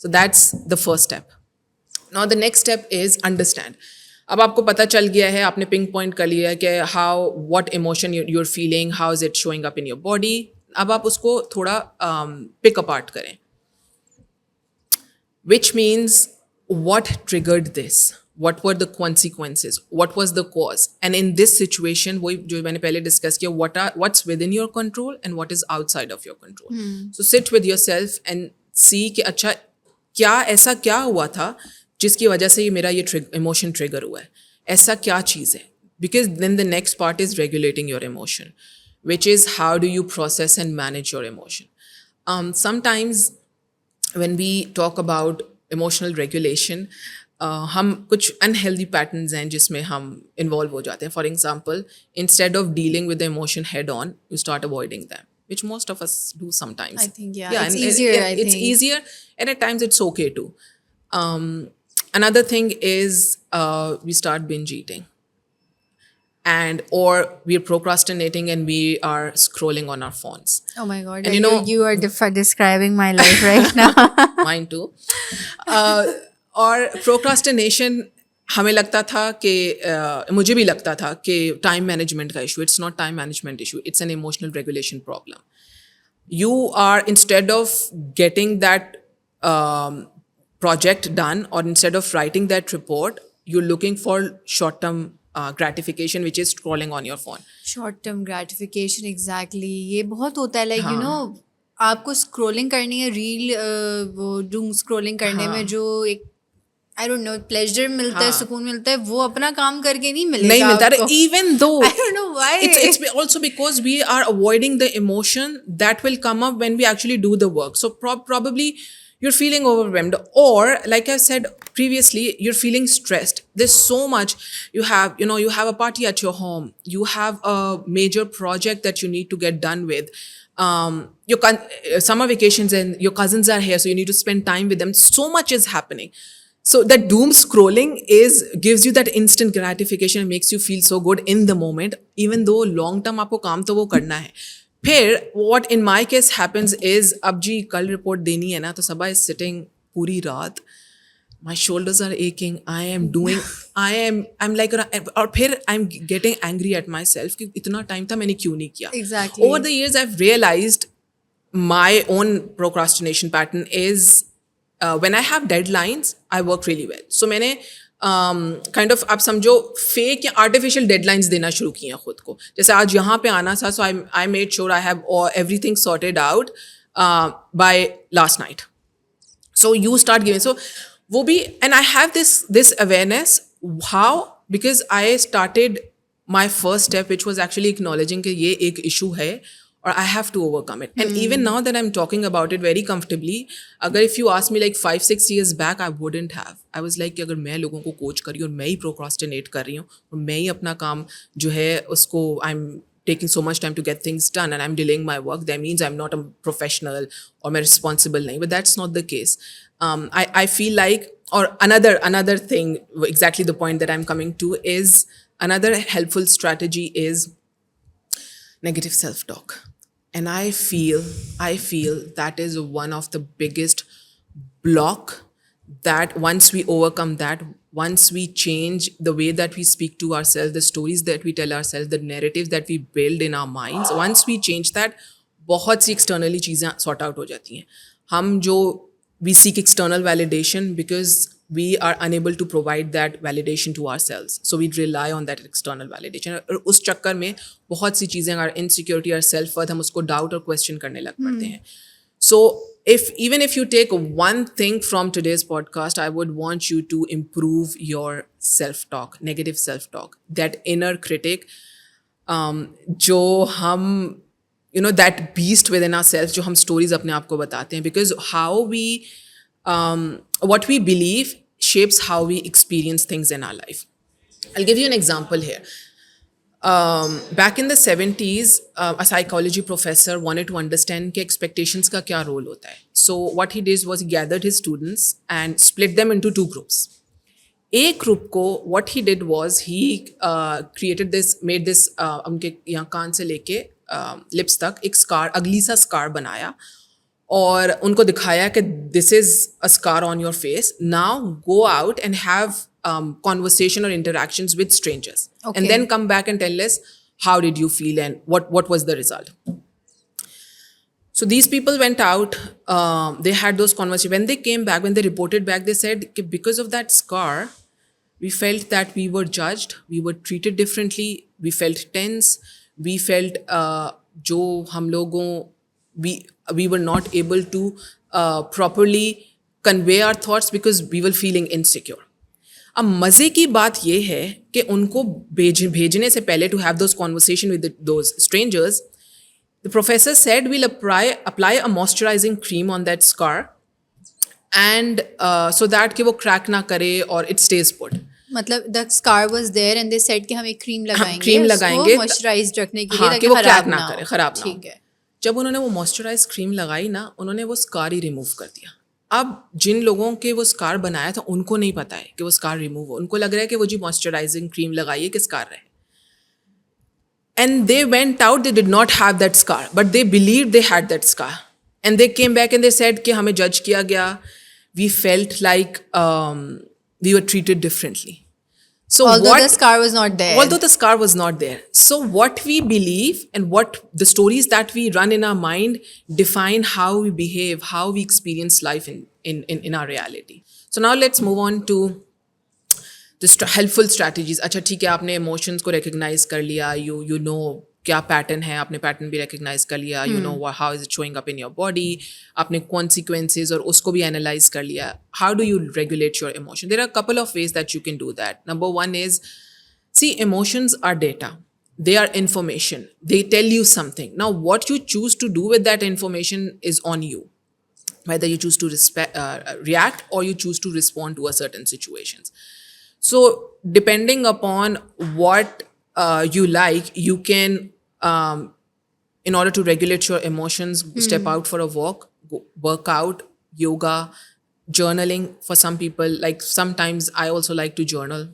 So that's the first step. Now the next step is understand. अब आपको पता चल गया है, आपने pink point कर लिया है कि how what emotion you're feeling, how is it showing up in your body. अब आप उसको थोड़ा पिक अपार्ट करें. Which means what triggered this? What were the consequences? What was the cause? And in this situation, वही जो मैंने पहले discuss किया, what's within your control and what is outside of your control. So sit with yourself and see कि अच्छा क्या ऐसा क्या हुआ था जिसकी वजह से ये मेरा ये emotion trigger हुआ है. ऐसा क्या चीज़ है? Because then the next part is regulating your emotion, which is how do you process and manage your emotion. Sometimes when we talk about emotional regulation, हम कुछ unhealthy patterns हैं जिसमें हम involve हो जाते हैं. For example, instead of dealing with the emotion head on, you start avoiding them, which most of us do sometimes. I think, yeah, it's and easier, I it's think. easier, and at times it's okay too. Another thing is we start binge eating. Or we're procrastinating and we are scrolling on our phones. Oh my God. And you know- you are describing my life right now. Mine too. और procrastination हमें लगता था कि मुझे भी लगता था कि टाइम मैनेजमेंट का issue. It's not time management issue, it's an emotional regulation problem. You are, instead of getting that project done, or instead of writing that report, you're looking for short-term gratification, which is scrolling on your phone. Short term gratification, exactly. ये बहुत होता है, like you know आपको scrolling करनी है, reel वो Doom scrolling करने में जो एक आई डोंट नो प्लेजर मिलता है, सुकून मिलता है, वो अपना काम करके नहीं मिलेगा. नहीं मिलता. आपको. Even though I don't know why. it's also because we are avoiding the emotion that will come up when we actually do the work. So probably you're feeling overwhelmed, or like I said previously, you're feeling stressed. There's so much. You have a party at your home, you have a major project that you need to get done with, summer vacations, and your cousins are here, so you need to spend time with them. So much is happening. So that doom scrolling gives you that instant gratification and makes you feel so good in the moment, even though long term आपको काम तो वो करना है. फिर what in my case happens is, अब जी कल report देनी है ना, तो सबा is sitting पूरी रात, my shoulders are aching, I'm like, और फिर I'm getting angry at myself कि इतना टाइम था मैंने क्यों नहीं किया. Exactly. Over the years I've realized my own procrastination pattern is when I have deadlines, I work really well. So मैंने kind of आप समझो fake या artificial deadlines देना शुरू किया खुद को. जैसे आज यहाँ पे आना था, so I made sure I have everything sorted out by last night. So you start giving. So वो भी, and I have this awareness. How? Because I started my first step, which was actually acknowledging कि ये एक issue है, or I have to overcome it. And even now that I'm talking about it very comfortably, अगर if you ask me like 5-6 years back, I wouldn't have. I was like कि अगर मैं लोगों को कोच कर रही हूँ और मैं ही procrastinate कर रही हूँ और मैं ही अपना काम जो है उसको I'm taking so much time to get things done and I'm delaying my work, that means I'm not a professional or मैं responsible नहीं. But that's not the case. I feel like, or another thing, exactly the point that I'm coming to is, another helpful strategy is negative self-talk. And I feel that is one of the biggest block, that once we overcome that, once we change the way that we speak to ourselves, the stories that we tell ourselves, the narratives that we build in our minds, once we change that, बहुत सी externally चीज़ें sort out हो जाती हैं. हम जो we seek external validation because we are unable to provide that validation to ourselves. So we rely on that external validation. और उस चक्कर में बहुत सी चीज़ें, our insecurity, our self-worth, हम उसको doubt और question करने लग पड़ते हैं. So even if you take one thing from today's podcast, I would want you to improve your self-talk, negative self-talk, that inner critic, जो हम, that beast within ourselves, जो हम stories अपने आप को बताते हैं. Because how we, what we believe shapes how we experience things in our life. I'll give you an example here. Back in the 70s, a psychology professor wanted to understand कि expectations का क्या role होता है. So what he did was he gathered his students and split them into two groups. एक group को what he did was he made this उनके यहाँ कान से लेके लिप्स तक एक स्कार, अगली सा स्कार बनाया और उनको दिखाया कि this is a scar on your face, now go out and have conversation or interactions with strangers, Okay. and then come back and tell us how did you feel and what was the result. So these people went out, they had those conversations. When they came back, when they reported back, they said कि because of that scar, we felt that we were judged, we were treated differently, we felt tense, we felt जो हम लोगों we were not able to properly convey our thoughts because we were feeling insecure. अब मज़े की बात ये है कि उनको भेजने से पहले to have those conversation with those strangers, the professor said we'll apply a moisturizing cream on that scar and so that कि वो crack ना करे और it stays put. मतलब the scar was there and they said कि हम एक cream लगाएंगे cream लगाएंगे मॉइस्चराइज रखने के लिए हाँ, ताकि कि वो खराब crack ना ना करे, हो। खराब ना हो। ठीक है। जब उन्होंने वो मॉइस्चराइज क्रीम लगाई ना, उन्होंने वो स्कार ही रिमूव कर दिया। अब जिन लोगों के वो स्कार बनाया था उनको नहीं पता है कि वो स्कार रिमूव हो, उनको लग रहा है कि वो जी मॉइस्चराइजिंग क्रीम लगाइए कि स्कार रहे। And they went out, they did not have that scar, but they believed they had that scar. And they came back and they said कि हमें judge किया गया, we felt like we were treated differently. So Although the scar was not there. Although the scar was not there. So what we believe and what the stories that we run in our mind define how we behave, how we experience life in our reality. So now let's move on to the helpful strategies. अच्छा ठीक है, आपने emotions को recognize कर लिया, you know क्या pattern है, आपने pattern भी recognize कर लिया, you know how is it showing up in your body, आपने consequences और उसको भी analyze कर लिया. How do you regulate your emotion? There are a couple of ways that you can do that. Number one is, see, emotions are data. They are information. They tell you something. Now, what you choose to do with that information is on you. Whether you choose to react or you choose to respond to a certain situations. So depending upon what you like, you can, in order to regulate your emotions, step out for a walk, work out, yoga, journaling. For some people, like sometimes I also like to journal,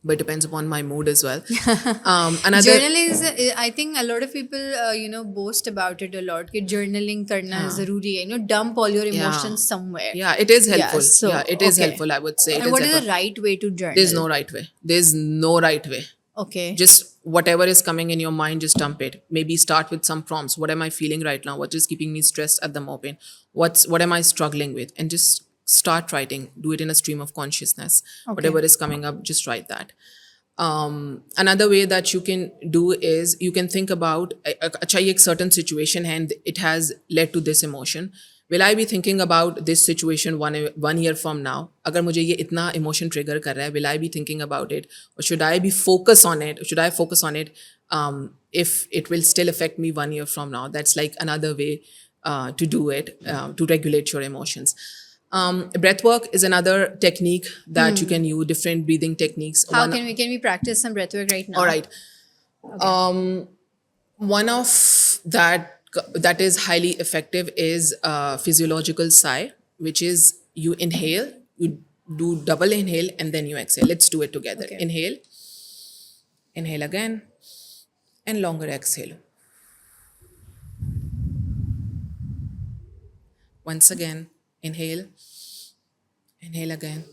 but it depends upon my mood as well. Another Journaling is, I think a lot of people, boast about it a lot. कि journaling करना ज़रूरी है. Dump all your emotions somewhere. Yeah, it is helpful. so, It is okay. helpful, I would say. And what is the right way to journal? There's no right way. There's no right way. Okay. Just whatever is coming in your mind, just dump it. Maybe start with some prompts. What am I feeling right now? What is keeping me stressed at the moment? What am I struggling with? And just start writing. Do it in a stream of consciousness. Okay. Whatever is coming up, just write that. Another way that you can do is you can think about अच्छा ये एक certain situation है and it has led to this emotion. Will I be thinking about this situation one year from now? अगर मुझे ये इतना emotion trigger कर रहा है, will I be thinking about it? Or should I be focus on it? Should I focus on it if it will still affect me 1 year from now? That's like another way to do it, to regulate your emotions. Breath work is another technique that you can use, different breathing techniques. How can we practice some breathwork right now? All right. One of that is highly effective is physiological sigh, which is you inhale, you do double inhale, and then you exhale. Let's do it together. Okay. Inhale, inhale again, and longer exhale. Once again, inhale, inhale again,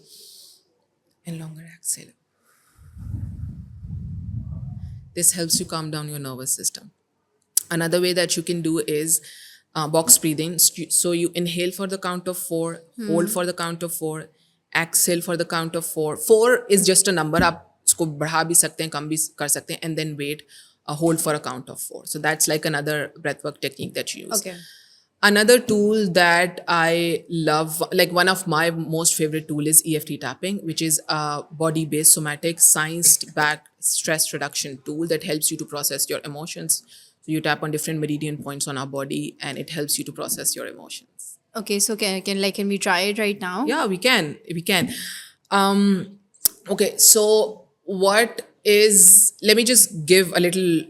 and longer exhale. This helps you calm down your nervous system. Another way that you can do is box breathing. So you inhale for the count of 4, hold for the count of 4, exhale for the count of 4. 4 is just a number. आप उसको बढ़ा भी सकते हैं, कम भी कर सकते हैं, and then wait, hold for a count of 4. So that's like another breathwork technique that you use. Okay. Another tool that I love, like one of my most favorite tool is EFT tapping, which is a body-based somatic science-backed stress reduction tool that helps you to process your emotions. So you tap on different meridian points on our body and it helps you to process your emotions. Okay, so can we try it right now? Yeah, we can. Okay, so let me just give a little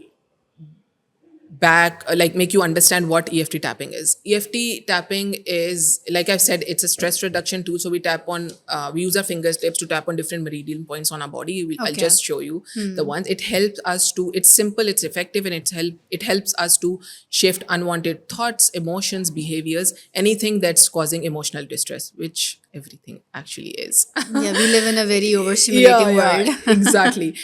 back, like make you understand what EFT tapping is. EFT tapping is, like I've said, it's a stress reduction tool. So we tap on, we use our fingertips to tap on different meridian points on our body. I'll Okay. just show you the ones. It helps us to, it's simple, it's effective, and it helps us to shift unwanted thoughts, emotions, behaviors, anything that's causing emotional distress, which everything actually is. Yeah, we live in a very overstimulating world. Exactly.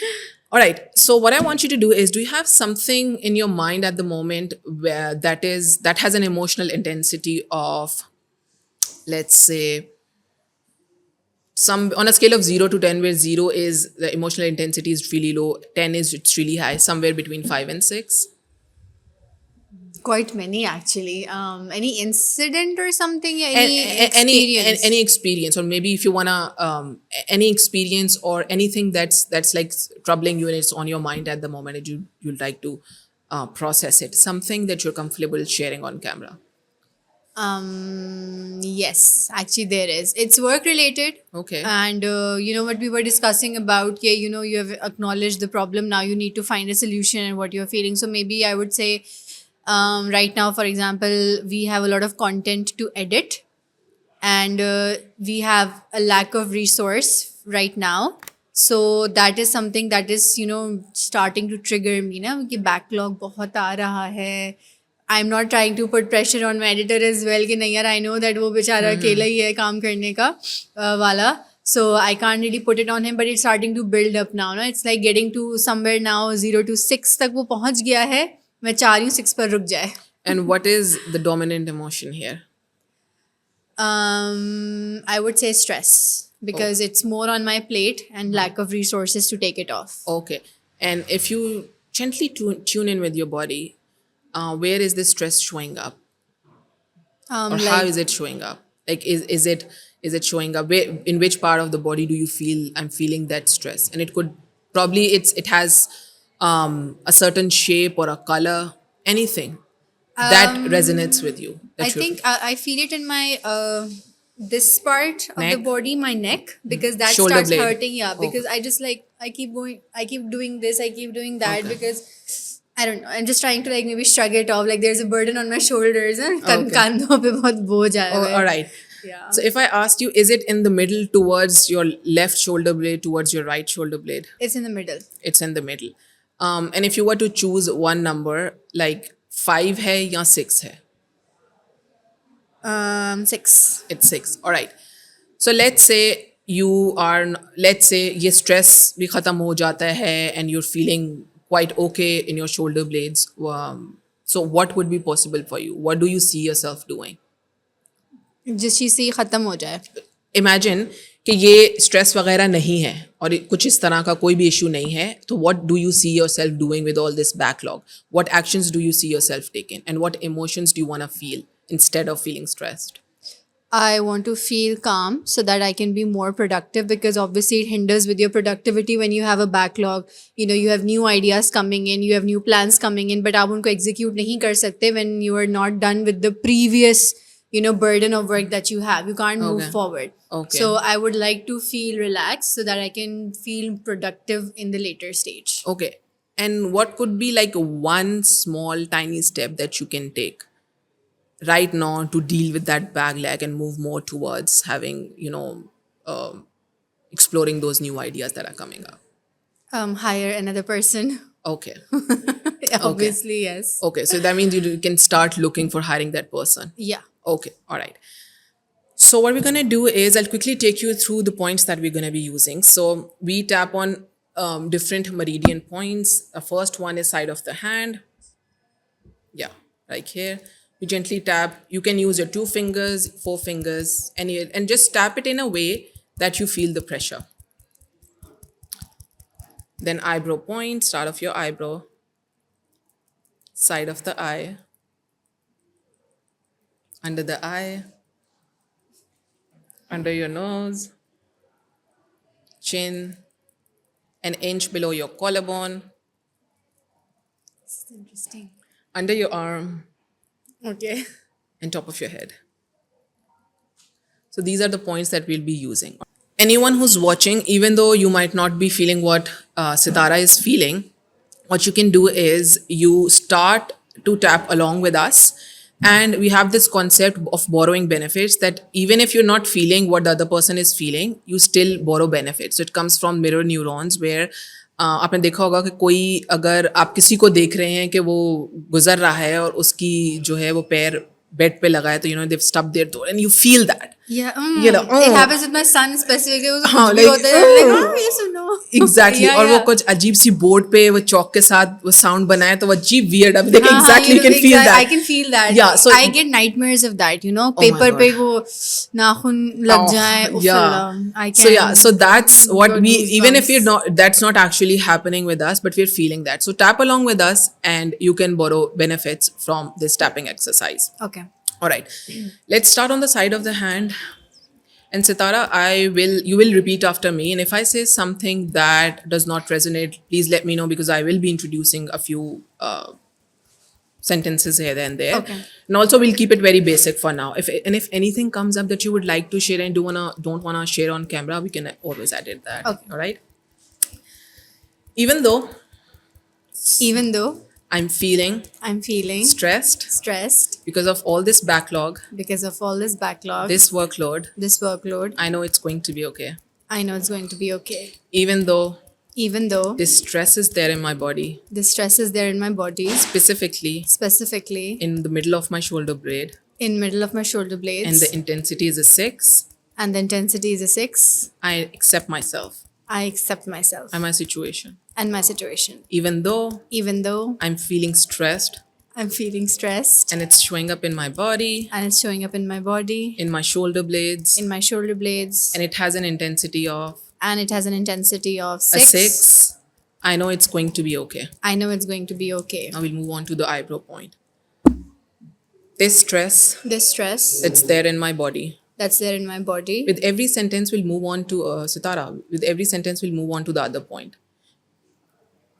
All right. So what I want you to do is, do you have something in your mind at the moment where that has an emotional intensity of, let's say, some, on a scale of 0 to 10, where 0 is the emotional intensity is really low, 10 is it's really high, somewhere between 5 and 6? Quite many actually. Any incident or something? Yeah, And any experience? any experience, or maybe if you wanna, any experience or anything that's like troubling you and it's on your mind at the moment, and you'd like to process it, something that you're comfortable sharing on camera. Yes, actually there is. It's work related. Okay. And you know what we were discussing about, yeah, you know, you have acknowledged the problem. Now you need to find a solution and what you're feeling. So maybe I would say, right now, for example, we have a lot of content to edit, and we have a lack of resource right now. So that is something that is, you know, starting to trigger me ना कि backlog बहुत आ रहा है. I'm not trying to put pressure on my editor as well कि नहीं यार, I know that वो बेचारा अकेला ही है काम करने का वाला. So I can't really put it on him, but it's starting to build up now. No? It's like getting to somewhere now 0 to 6 तक वो पहुंच गया है. मैं चाह रही हूँ 6 पर रुक जाए. And what is the dominant emotion here? I would say stress, because it's more on my plate and lack of resources to take it off. Okay. And if you gently tune in with your body, where is this stress showing up? Or how is it showing up? Like, is it showing up? Where, in which part of the body do you feel I'm feeling that stress? And it could probably, it has a certain shape or a color, anything that resonates with you. that I you're think I feel it in my this part of the Neck? body, my neck, because that Shoulder starts blade. hurting. Yeah, Okay. because I just like I keep doing this, I keep doing that, Okay. because I don't know. I'm just trying to like maybe shrug it off. Like there's a burden on my shoulders. Okay. कंधों पे बहुत बोझ आया Oh, हुआ है. all right. Yeah. So if I asked you, is it in the middle towards your left shoulder blade, towards your right shoulder blade? It's in the middle. It's in the middle. And if you were to choose one number, like 5 hai ya 6 hai? 6. It's 6. All right. So let's say let's say ये stress भी खत्म हो जाता है and you're feeling quite okay in your shoulder blades. So what would be possible for you? What do you see yourself doing? जिस चीज़ से ये खत्म हो जाए. Imagine कि ये stress वगैरह नहीं है और कुछ इस तरह का कोई भी issue नहीं है, तो what do you see yourself doing with all this backlog? What actions do you see yourself taking? And what emotions do you want to feel instead of feeling stressed? I want to feel calm so that I can be more productive, because obviously it hinders with your productivity when you have a backlog. You know, you have new ideas coming in, you have new plans coming in, but आप उनको execute नहीं कर सकते when you are not done with the previous, you know, burden of work that you have. You can't move Okay. forward. Okay. So I would like to feel relaxed so that I can feel productive in the later stage. Okay. And what could be like one small tiny step that you can take right now to deal with that backlog and move more towards having, exploring those new ideas that are coming up? Hire another person. Okay. Obviously, yes. Okay. So that means you can start looking for hiring that person. Yeah. Okay. All right. So what we're going to do is I'll quickly take you through the points that we're going to be using. So we tap on different meridian points. The first one is side of the hand. Yeah, like here. You gently tap. You can use your 2 fingers, 4 fingers, and just tap it in a way that you feel the pressure. Then eyebrow point, start of your eyebrow, side of the eye, under the eye, under your nose, chin, an inch below your collarbone, This is interesting. under your arm, Okay. and top of your head. So these are the points that we'll be using. Anyone who's watching, even though you might not be feeling what Sitara is feeling, what you can do is you start to tap along with us. And we have this concept of borrowing benefits, that even if you're not feeling what the other person is feeling, you still borrow benefits. So it comes from mirror neurons, where आपने देखा होगा कि कोई अगर आप किसी को देख रहे हैं कि वो गुजर रहा है और उसकी जो है वो पैर बेड पे लगा है, तो they've stubbed their toe and you feel that. Yeah, You know, it happens with my son specifically. उसको हाँ, कुछ भी like, होता है, like, हाँ, ये सुनो. एग्जैक्टली Yeah, और वो yeah. कुछ अजीब सी बोर्ड पे वो चौक के साथ वो साउंड बनाए तो वो अजीब वियर्ड, अब देखें हाँ, exactly you can feel that. I can feel that. Yeah, so I get nightmares of that. You know, Oh my paper God. पे वो नाखून लग Oh, जाए. उफ, yeah. Allah, I So yeah, can so that's what got we, even if goosebumps. you're not, that's not actually happening with us, but we're feeling that. So tap along with us and you can borrow benefits from this tapping exercise. Okay. All right, let's start on the side of the hand. And Sitara, you will repeat after me. And if I say something that does not resonate, please let me know, because I will be introducing a few sentences here and there. Okay. And also we'll keep it very basic for now. If anything comes up that you would like to share and don't wanna share on camera, we can always edit that. Okay. All right. Even though Even though I'm feeling I'm feeling stressed because of all this backlog, of all this backlog, this workload, I I know it's going to be okay. know it's going to be okay. Even though Even though this stress is there in my body, the stress is there in my body, specifically in in the middle of my shoulder blade, middle of my shoulder blades, and the intensity is a 6, and the intensity is a 6, I accept myself I accept myself and my situation. and my situation. Even though Even though I'm feeling stressed I'm feeling stressed and it's showing up in my body, and it's showing up in my body, in my shoulder blades, in my shoulder blades, and it has an intensity of and it has an intensity of a 6, I know it's going to be okay. I know it's going to be okay. Now we'll move on to the eyebrow point. This stress This stress that's there in my body. that's there in my body, With every sentence, we'll move on to Sitara. With every sentence, we'll move on to the other point.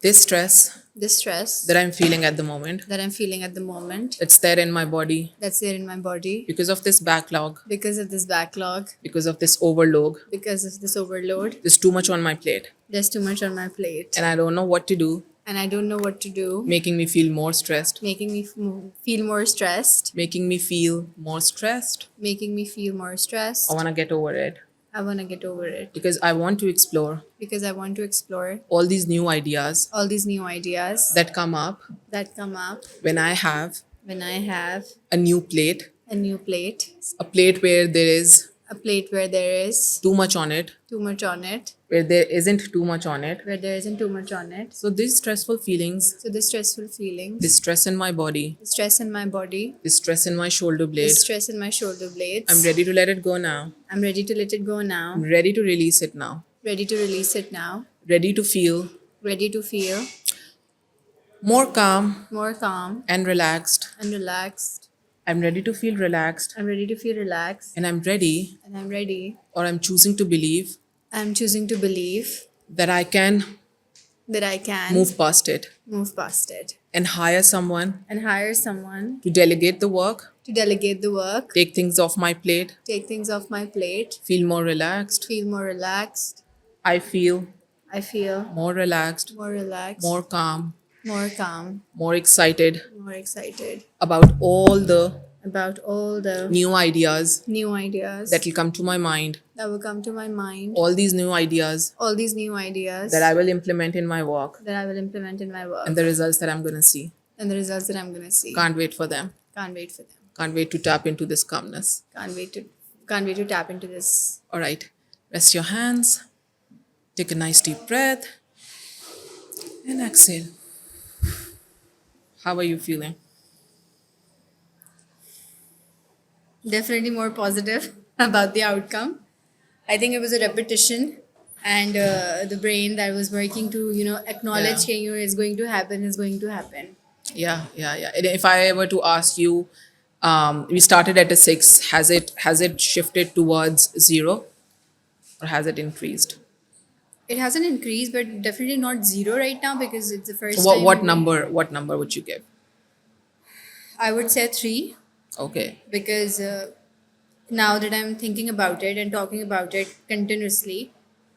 This stress this stress that I'm feeling at the moment, that I'm feeling at the moment, that's there in my body that's there in my body, because of this backlog, because of this backlog, because of this overload. because of this overload. There's too much on my plate, There's too much on my plate, and I don't know what to do, and I don't know what to do, making me feel more stressed, making me feel more stressed, making me feel more stressed. making me feel more stressed. I want to get over it I want to get over it because I want to explore because I want to explore all these new ideas all these new ideas that come up that come up when I have when I have a new plate, a new plate, a plate where there is a plate where there is too much on it, too much on it, where there isn't too much on it. where there isn't too much on it. So these stressful feelings, So the stressful feelings, this stress in my body, the stress in my body, this stress in my shoulder the blade, stress in my shoulder blades. I'm ready to let it go now. I'm ready to let it go now. I'm ready to release it now. Ready to release it now. Ready to feel Ready to feel more calm more calm and relaxed. and relaxed. I'm ready to feel relaxed, I'm ready to feel relaxed, and I'm ready, and I'm ready. or I'm choosing to believe I'm choosing to believe that I can that I can move past it move past it and hire someone and hire someone to delegate the work, to delegate the work, take things off my plate, take things off my plate, feel more relaxed. feel more relaxed. I feel I feel more relaxed, more relaxed, more calm, more calm, more excited more excited about all the about all the new ideas new ideas that will come to my mind, that will come to my mind, all these new ideas all these new ideas that I will implement in my work, that I will implement in my work, and the results that I'm going to see. and the results that I'm going to see. Can't wait for them. Can't wait for them. Can't wait to tap into this calmness. Can't wait to tap into this. All right. Rest your hands. Take a nice deep breath. And exhale. How are you feeling? Definitely more positive about the outcome. I think it was a repetition, and the brain that was working to acknowledge Yeah. that it's going to happen is going to happen. Yeah. And if I were to ask you, we started at a 6. Has it shifted towards 0, or has it increased? It hasn't increased, but definitely not 0 right now because it's the first What time. what number? What number would you give? I would say 3 Okay. because now that I'm thinking about it and talking about it continuously,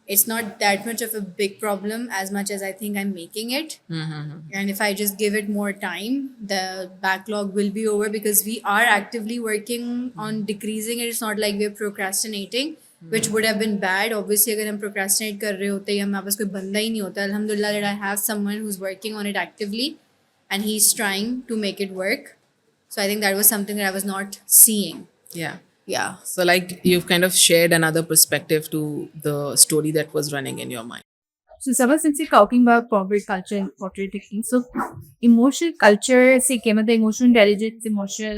it's not that much of a big problem as much as I think I'm making it. And if I just give it more time, the backlog will be over because we are actively working on decreasing it. It's not like we're procrastinating, which would have been bad. Obviously, अगर हम procrastinate कर रहे होते या हमारे पास कोई बंदा ही नहीं होता, alhamdulillah that I have someone who's working on it actively and he's trying to make it work. So I think that was something that I was not seeing. Yeah. Yeah. So, like, you've kind of shared another perspective to the story that was running in your mind. So, Sabha, since you're talking about corporate culture and corporate thinking, so emotional culture से क्या मतलब emotional intelligence, emotional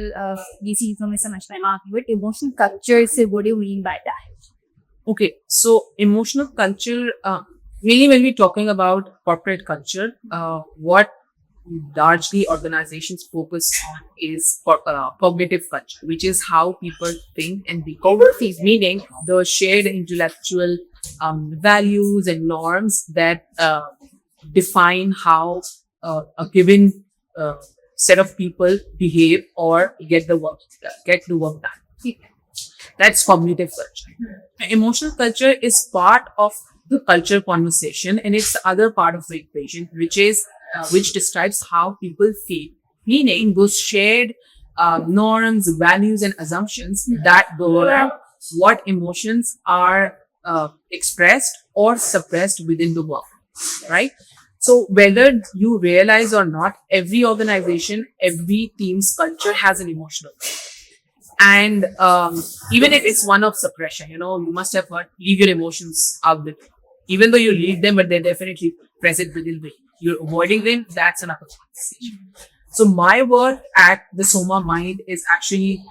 ये चीज़ों में समझना है आपको, but emotional culture से what do you mean by that? Okay, so emotional culture, mainly when we're talking about corporate culture, what largely organizations focus on is cognitive culture, which is how people think and behave, meaning the shared intellectual values and norms that define how a given set of people behave or get the work done. That's cognitive culture. Emotional culture is part of the culture conversation, and it's the other part of the equation, which describes how people feel, meaning those shared norms, values, and assumptions that govern what emotions are expressed or suppressed within the work, right? So whether you realize or not, every organization, every team's culture has an emotional culture. And even if it's one of suppression, you must have heard, leave your emotions out with you. Even though you leave them, but they're definitely present within you. You're avoiding them, that's another conversation. So my work at the Soma Mind is actually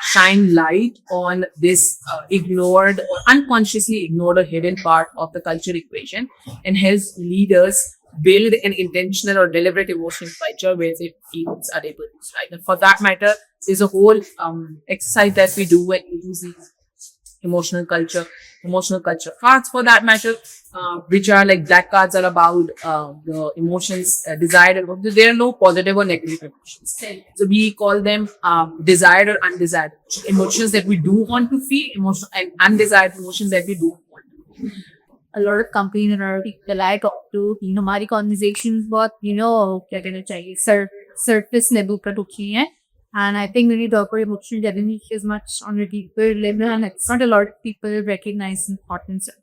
shine light on this ignored or unconsciously ignored or hidden part of the culture equation and helps leaders build an intentional or deliberate emotional culture where their teams are able to thrive. And for that matter, there's a whole exercise that we do when we use these emotional culture cards for that matter, which are like black cards are about the emotions desired. There are no positive or negative emotions. So we call them desired or undesired emotions that we do want to feel, emotional and undesired emotions that we do want to feel. A lot of companies and a lot of people I talk to, हमारी conversations बहुत, क्या कहना चाहिए, surface level पर रुकी हैं. And I think when you talk about emotional intelligence is much on a deeper level, and it's not a lot of people recognize the importance of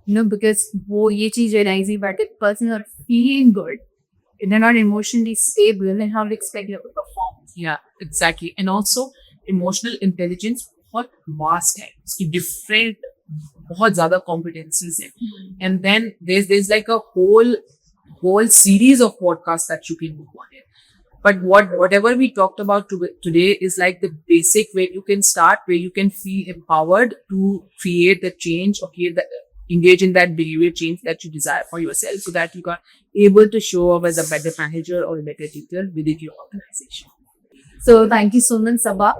it. Because वो ये चीज़ realize but the person are feeling good, and they're not emotionally stable, and how to expect them to perform. Yeah, exactly. And also emotional intelligence बहुत vast है, उसकी different बहुत ज़्यादा competencies है. And then there's like a whole series of podcasts that you can do on it. But whatever we talked about today is like the basic where you can start, where you can feel empowered to create the change or engage in that behavior change that you desire for yourself, so that you are able to show up as a better manager or a better teacher within your organization. So thank you so much, Sabha.